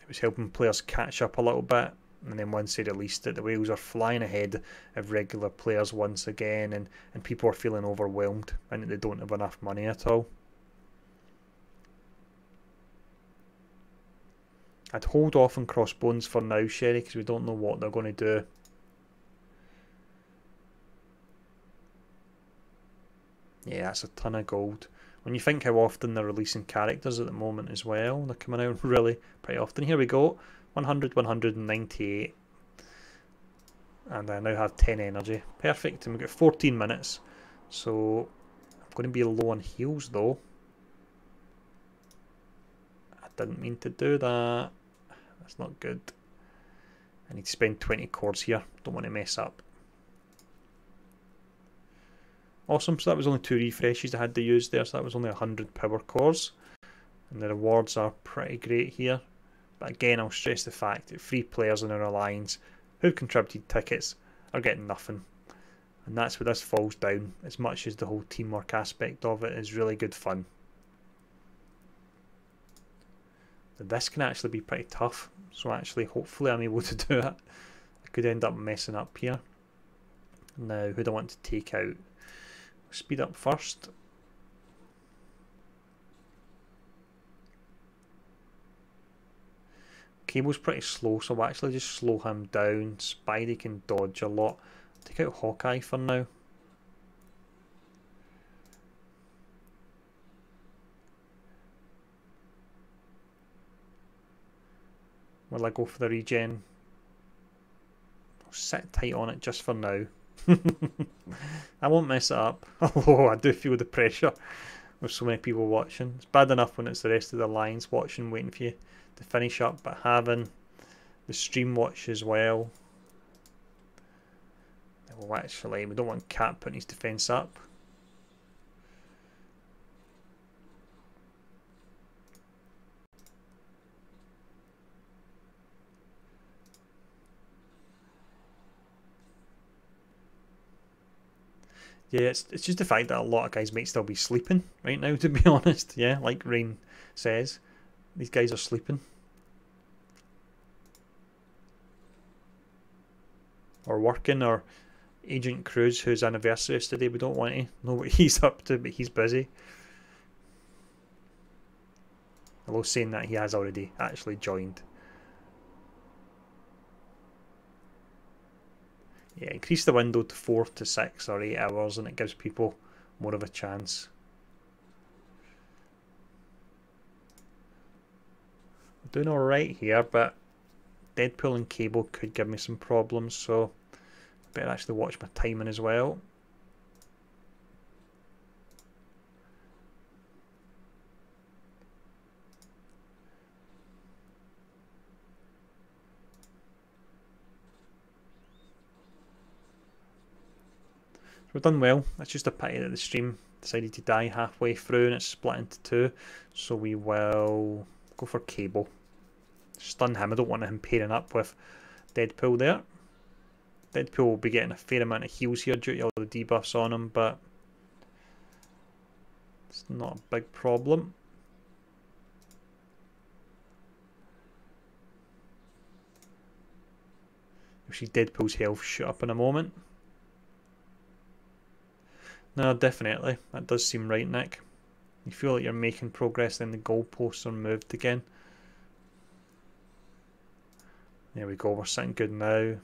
it was helping players catch up a little bit, and then once they released it the Wales are flying ahead of regular players once again, and people are feeling overwhelmed and they don't have enough money at all. I'd hold off on Crossbones for now, Sherry, because we don't know what they're going to do. Yeah, that's a ton of gold. When you think how often they're releasing characters at the moment as well, they're coming out really pretty often. Here we go, 100, 198. And I now have 10 energy. Perfect, and we've got 14 minutes. So, I'm going to be low on heals though. I didn't mean to do that. That's not good. I need to spend 20 cores here. Don't want to mess up. Awesome, so that was only 2 refreshes I had to use there, so that was only 100 power cores. And the rewards are pretty great here. But again, I'll stress the fact that 3 players in our alliance who've contributed tickets are getting nothing. And that's where this falls down, as much as the whole teamwork aspect of it is really good fun. This can actually be pretty tough, so actually hopefully I'm able to do it. I could end up messing up here. Now, who do I want to take out? Speed up first. Cable's pretty slow, so I'll actually just slow him down. Spidey can dodge a lot. Take out Hawkeye for now. Will I go for the regen? I'll sit tight on it just for now. I won't mess it up, although I do feel the pressure with so many people watching. It's bad enough when it's the rest of the lines watching, waiting for you to finish up, but having the stream watch as well. Well, actually, we don't want Cat putting his defence up. Yeah, it's just the fact that a lot of guys might still be sleeping right now, to be honest. Yeah, like Rain says, these guys are sleeping. or working, or Agent Cruz, whose anniversary is today. We don't want to know what he's up to, but he's busy. Although saying that, he has already actually joined. Yeah, increase the window to 4 to 6 or 8 hours, and it gives people more of a chance. I'm doing alright here, but Deadpool and Cable could give me some problems, so I better actually watch my timing as well. We've done well. It's just a pity that the stream decided to die halfway through and it's split into two. So we will go for Cable. Stun him. I don't want him pairing up with Deadpool there. Deadpool will be getting a fair amount of heals here due to all the debuffs on him, but it's not a big problem. You'll see Deadpool's health shoot up in a moment. No, definitely. That does seem right, Nick. You feel like you're making progress, then the goalposts are moved again. There we go, we're sitting good now.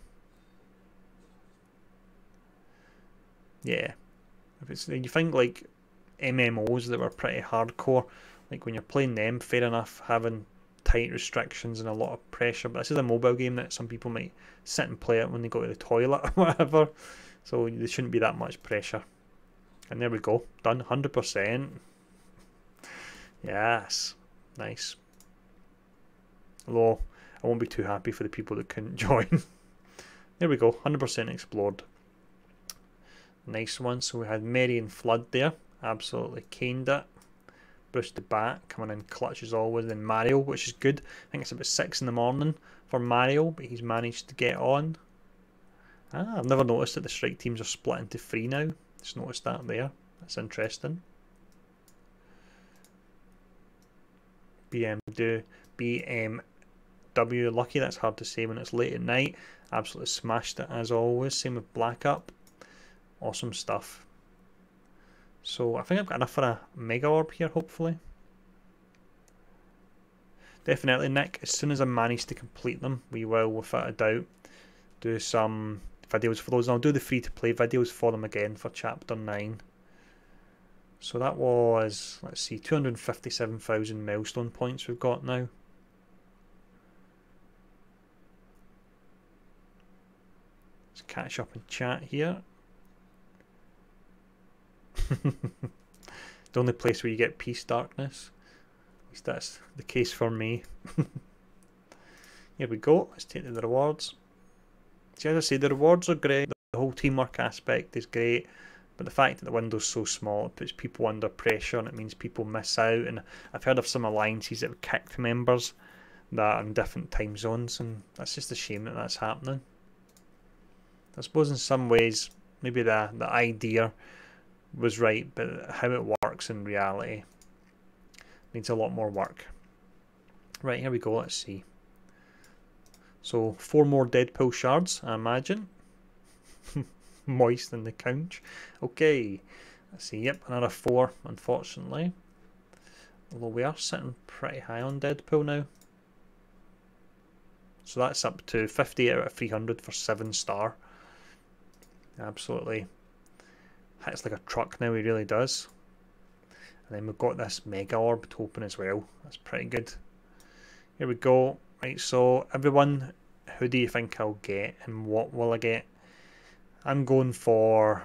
Yeah. If it's, you think like MMOs that were pretty hardcore, like when you're playing them, fair enough, having tight restrictions and a lot of pressure, but this is a mobile game that some people might sit and play it when they go to the toilet or whatever, so there shouldn't be that much pressure. And there we go, done, 100%. Yes, nice. Although, I won't be too happy for the people that couldn't join. There we go, 100% explored. Nice one. So we had Mary and Flood there, absolutely caned it. Bruce the Bat coming in clutch as always, then Mario, which is good. I think it's about 6 in the morning for Mario, but he's managed to get on. I've never noticed that the strike teams are split into 3 now. Just noticed that there. That's interesting. BMW lucky, that's hard to say when it's late at night. Absolutely smashed it as always. Same with Black Up. Awesome stuff. So I think I've got enough for a Mega Orb here, hopefully. Definitely, Nick, as soon as I manage to complete them, we will, without a doubt, do some videos for those. And I'll do the free-to-play videos for them again for Chapter 9. So that was, let's see, 257,000 milestone points we've got now. Let's catch up in chat here. The only place where you get peace darkness. At least that's the case for me. Here we go. Let's take the rewards. See, as I say, the rewards are great. The whole teamwork aspect is great. But the fact that the window's so small, it puts people under pressure and it means people miss out. And I've heard of some alliances that have kicked members that are in different time zones. And that's just a shame that that's happening. I suppose in some ways, maybe the idea was right, but how it works in reality needs a lot more work. Right, here we go, let's see. So 4 more Deadpool shards, I imagine. Moist in the couch. Okay, let's see, yep, another 4, unfortunately. Although we are sitting pretty high on Deadpool now. So that's up to 50 out of 300 for 7-star. Absolutely hits like a truck now, he really does. And then we've got this Mega Orb to open as well. That's pretty good. Here we go. Right, so everyone, who do you think I'll get and what will I get? I'm going for,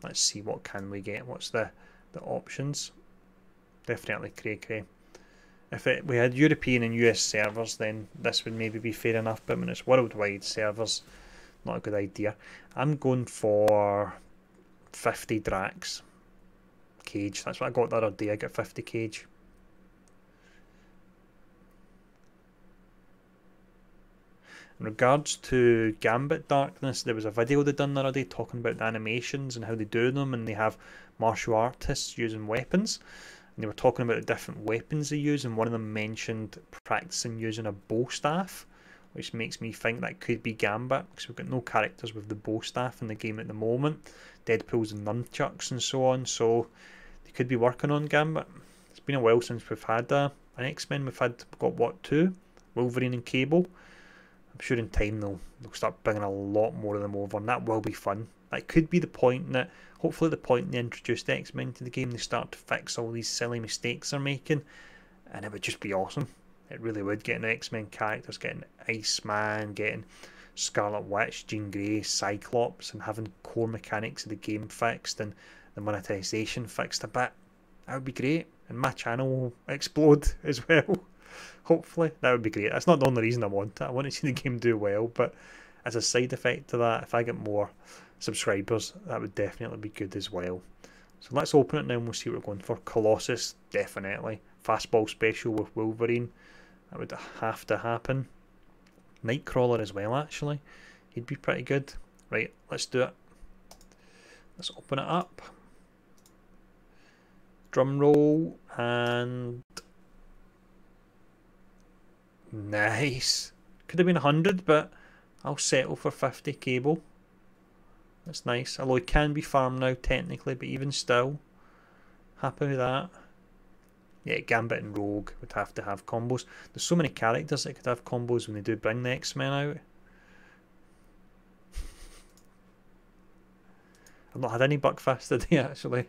let's see, what can we get? What's the options? Definitely Cray Cray. If we had European and US servers, then this would maybe be fair enough, but when it's worldwide servers, not a good idea. I'm going for 50 Drax Cage. That's what I got the other day. I got 50 Cage. In regards to Gambit Darkness, there was a video they done the other day talking about the animations and how they do them, and they have martial artists using weapons. And they were talking about the different weapons they use, and one of them mentioned practicing using a bow staff which makes me think that could be Gambit, because we've got no characters with the bow staff in the game at the moment. Deadpool's and nunchucks and so on, so they could be working on Gambit. It's been a while since we've had an X-Men. We've got what, 2? Wolverine and Cable. I'm sure in time they'll start bringing a lot more of them over, and that will be fun. That could be the point that, hopefully the point they introduced X-Men to the game, they start to fix all these silly mistakes they're making, and it would just be awesome. It really would. Getting X-Men characters, getting Iceman, getting Scarlet Witch, Jean Grey, Cyclops, and having core mechanics of the game fixed and the monetization fixed a bit. That would be great, and my channel will explode as well. Hopefully, that would be great. That's not the only reason I want it. I want to see the game do well, but as a side effect to that, if I get more subscribers, that would definitely be good as well. So let's open it now and we'll see what we're going for. Colossus, definitely. Fastball special with Wolverine, that would have to happen. Nightcrawler as well, actually. He'd be pretty good. Right, let's do it. Let's open it up. Drum roll, and nice. Could have been 100, but I'll settle for 50. Cable. That's nice. Although it can be farmed now technically, but even still, happy with that. Yeah, Gambit and Rogue would have to have combos. There's so many characters that could have combos when they do bring the X-Men out. I've not had any Buckfast today actually.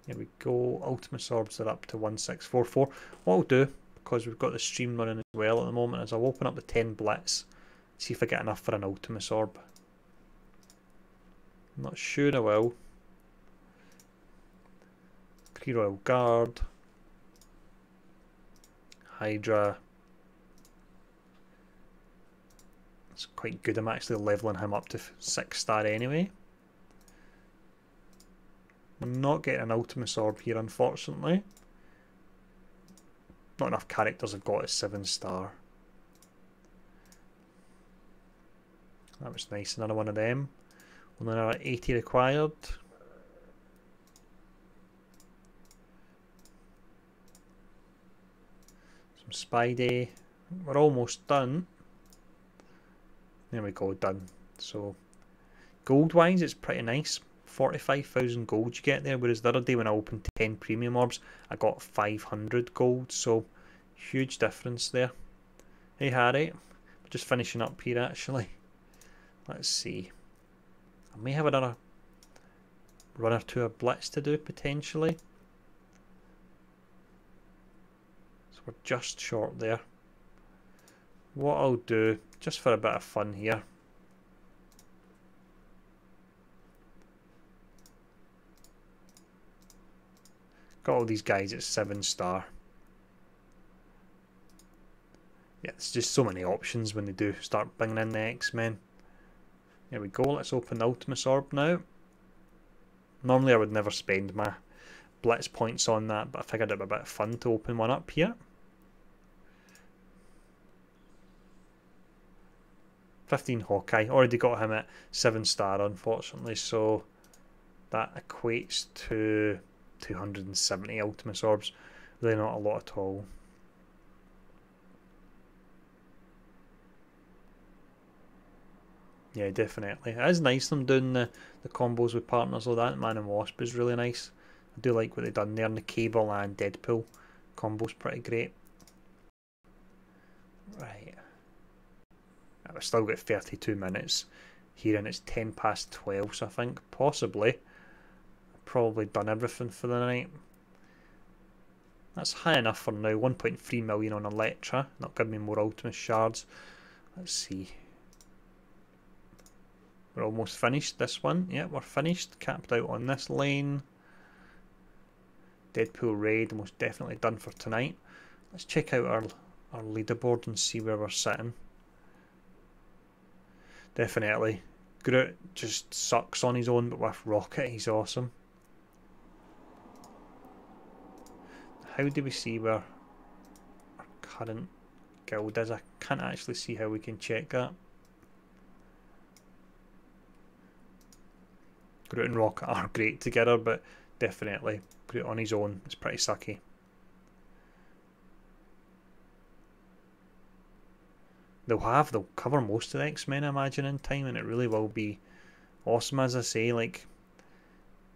Here we go. Ultimate Orbs are up to 1644. What I'll do, because we've got the stream running as well at the moment, is I'll open up the 10 Blitz, see if I get enough for an Ultimate Orb. I'm not sure I will. Kree Royal Guard, Hydra. It's quite good. I'm actually leveling him up to 6-star anyway. I'm not getting an Ultimate Orb here, unfortunately. Not enough characters I've got at 7-star. That was nice. Another one of them. Only another 80 required. Some Spidey. We're almost done. There we go, done. So, gold wise, it's pretty nice. 45,000 gold you get there, whereas the other day when I opened 10 premium orbs, I got 500 gold. So, huge difference there. Hey Harry, we're just finishing up here actually. Let's see. I may have another run or two of Blitz to do potentially. So we're just short there. What I'll do, just for a bit of fun here, got all these guys at 7-star. Yeah, it's just so many options when they do start bringing in the X-Men. There we go, let's open the Ultimate Orb now. Normally I would never spend my Blitz points on that, but I figured it'd be a bit of fun to open one up here. 15 Hawkeye, already got him at 7-star unfortunately, so that equates to 270 Ultimate Orbs. Really not a lot at all. Yeah, definitely. It is nice them doing the combos with partners like that. Man and Wasp is really nice. I do like what they've done there, and the Cable and Deadpool combo's pretty great. Right. I've still got 32 minutes here, and it's 10 past 12, so I think possibly I've probably done everything for the night. That's high enough for now. 1.3 million on Elektra. That'll give me more Ultimate Shards. Let's see. We're almost finished this one. Yeah, we're finished. Capped out on this lane. Deadpool Raid, most definitely done for tonight. Let's check out our leaderboard and see where we're sitting. Definitely. Groot just sucks on his own, but with Rocket he's awesome. How do we see where our current guild is? I can't actually see how we can check that. Groot and Rocket are great together, but definitely Groot on his own is pretty sucky. they'll cover most of the X-Men, I imagine, in time, and it really will be awesome. As I say, like,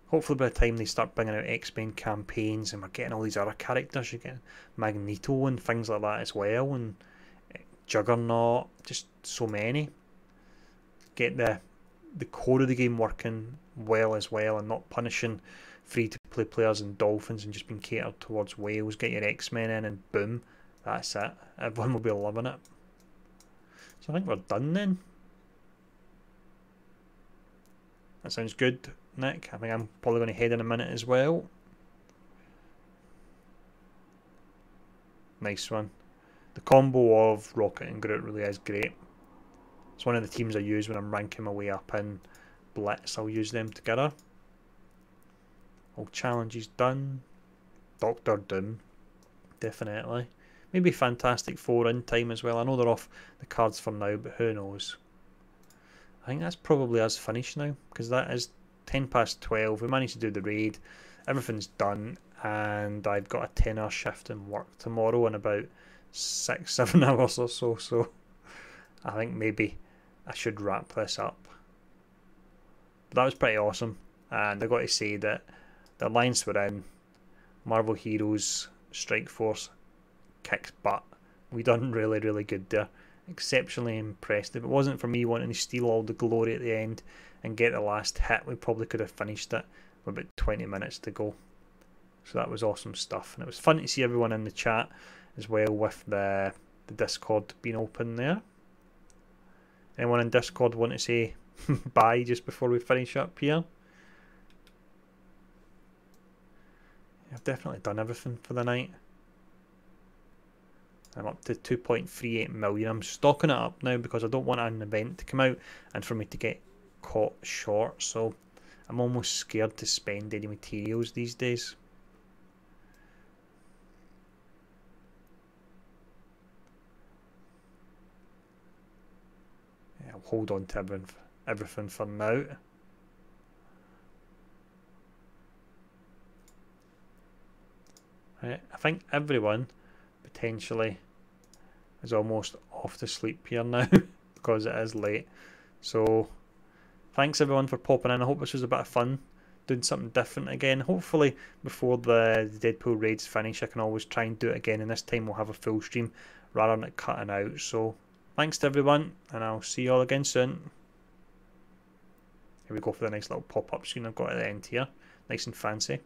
hopefully by the time they start bringing out X-Men campaigns and we're getting all these other characters, you're getting Magneto and things like that as well, and Juggernaut, just so many. Get the core of the game working well as well, and not punishing free-to-play players and Dolphins and just being catered towards Wales. Get your X-Men in and boom, that's it. Everyone will be loving it. So I think we're done then. That sounds good, Nick. I think I'm probably going to head in a minute as well. Nice one. The combo of Rocket and Groot really is great. It's one of the teams I use when I'm ranking my way up in Blitz. I'll use them together. All challenges done. Doctor Doom, definitely. Maybe Fantastic Four in time as well. I know they're off the cards for now, but who knows. I think that's probably us finished now, because that is 10 past 12. We managed to do the raid. Everything's done, and I've got a 10-hour shift in work tomorrow in about 6-7 hours or so. So I think maybe I should wrap this up. But that was pretty awesome, and I got to say that the alliance we're in, Marvel Heroes Strike Force, kicks butt. We done really, really good there. Exceptionally impressed. If it wasn't for me wanting to steal all the glory at the end and get the last hit, we probably could have finished it with about 20 minutes to go. So that was awesome stuff, and it was fun to see everyone in the chat as well, with the Discord being open there. Anyone in Discord want to say bye just before we finish up here? I've definitely done everything for the night. I'm up to 2.38 million. I'm stocking it up now because I don't want an event to come out and for me to get caught short. So I'm almost scared to spend any materials these days. Yeah, I'll hold on to everything for now. Right, I think everyone potentially is almost off to sleep here now because it is late. So thanks everyone for popping in. I hope this was a bit of fun, doing something different again. Hopefully before the Deadpool raids finish I can always try and do it again, and this time we'll have a full stream rather than it cutting out. So thanks to everyone, and I'll see you all again soon. Here we go for the nice little pop-up screen I've got at the end here, nice and fancy.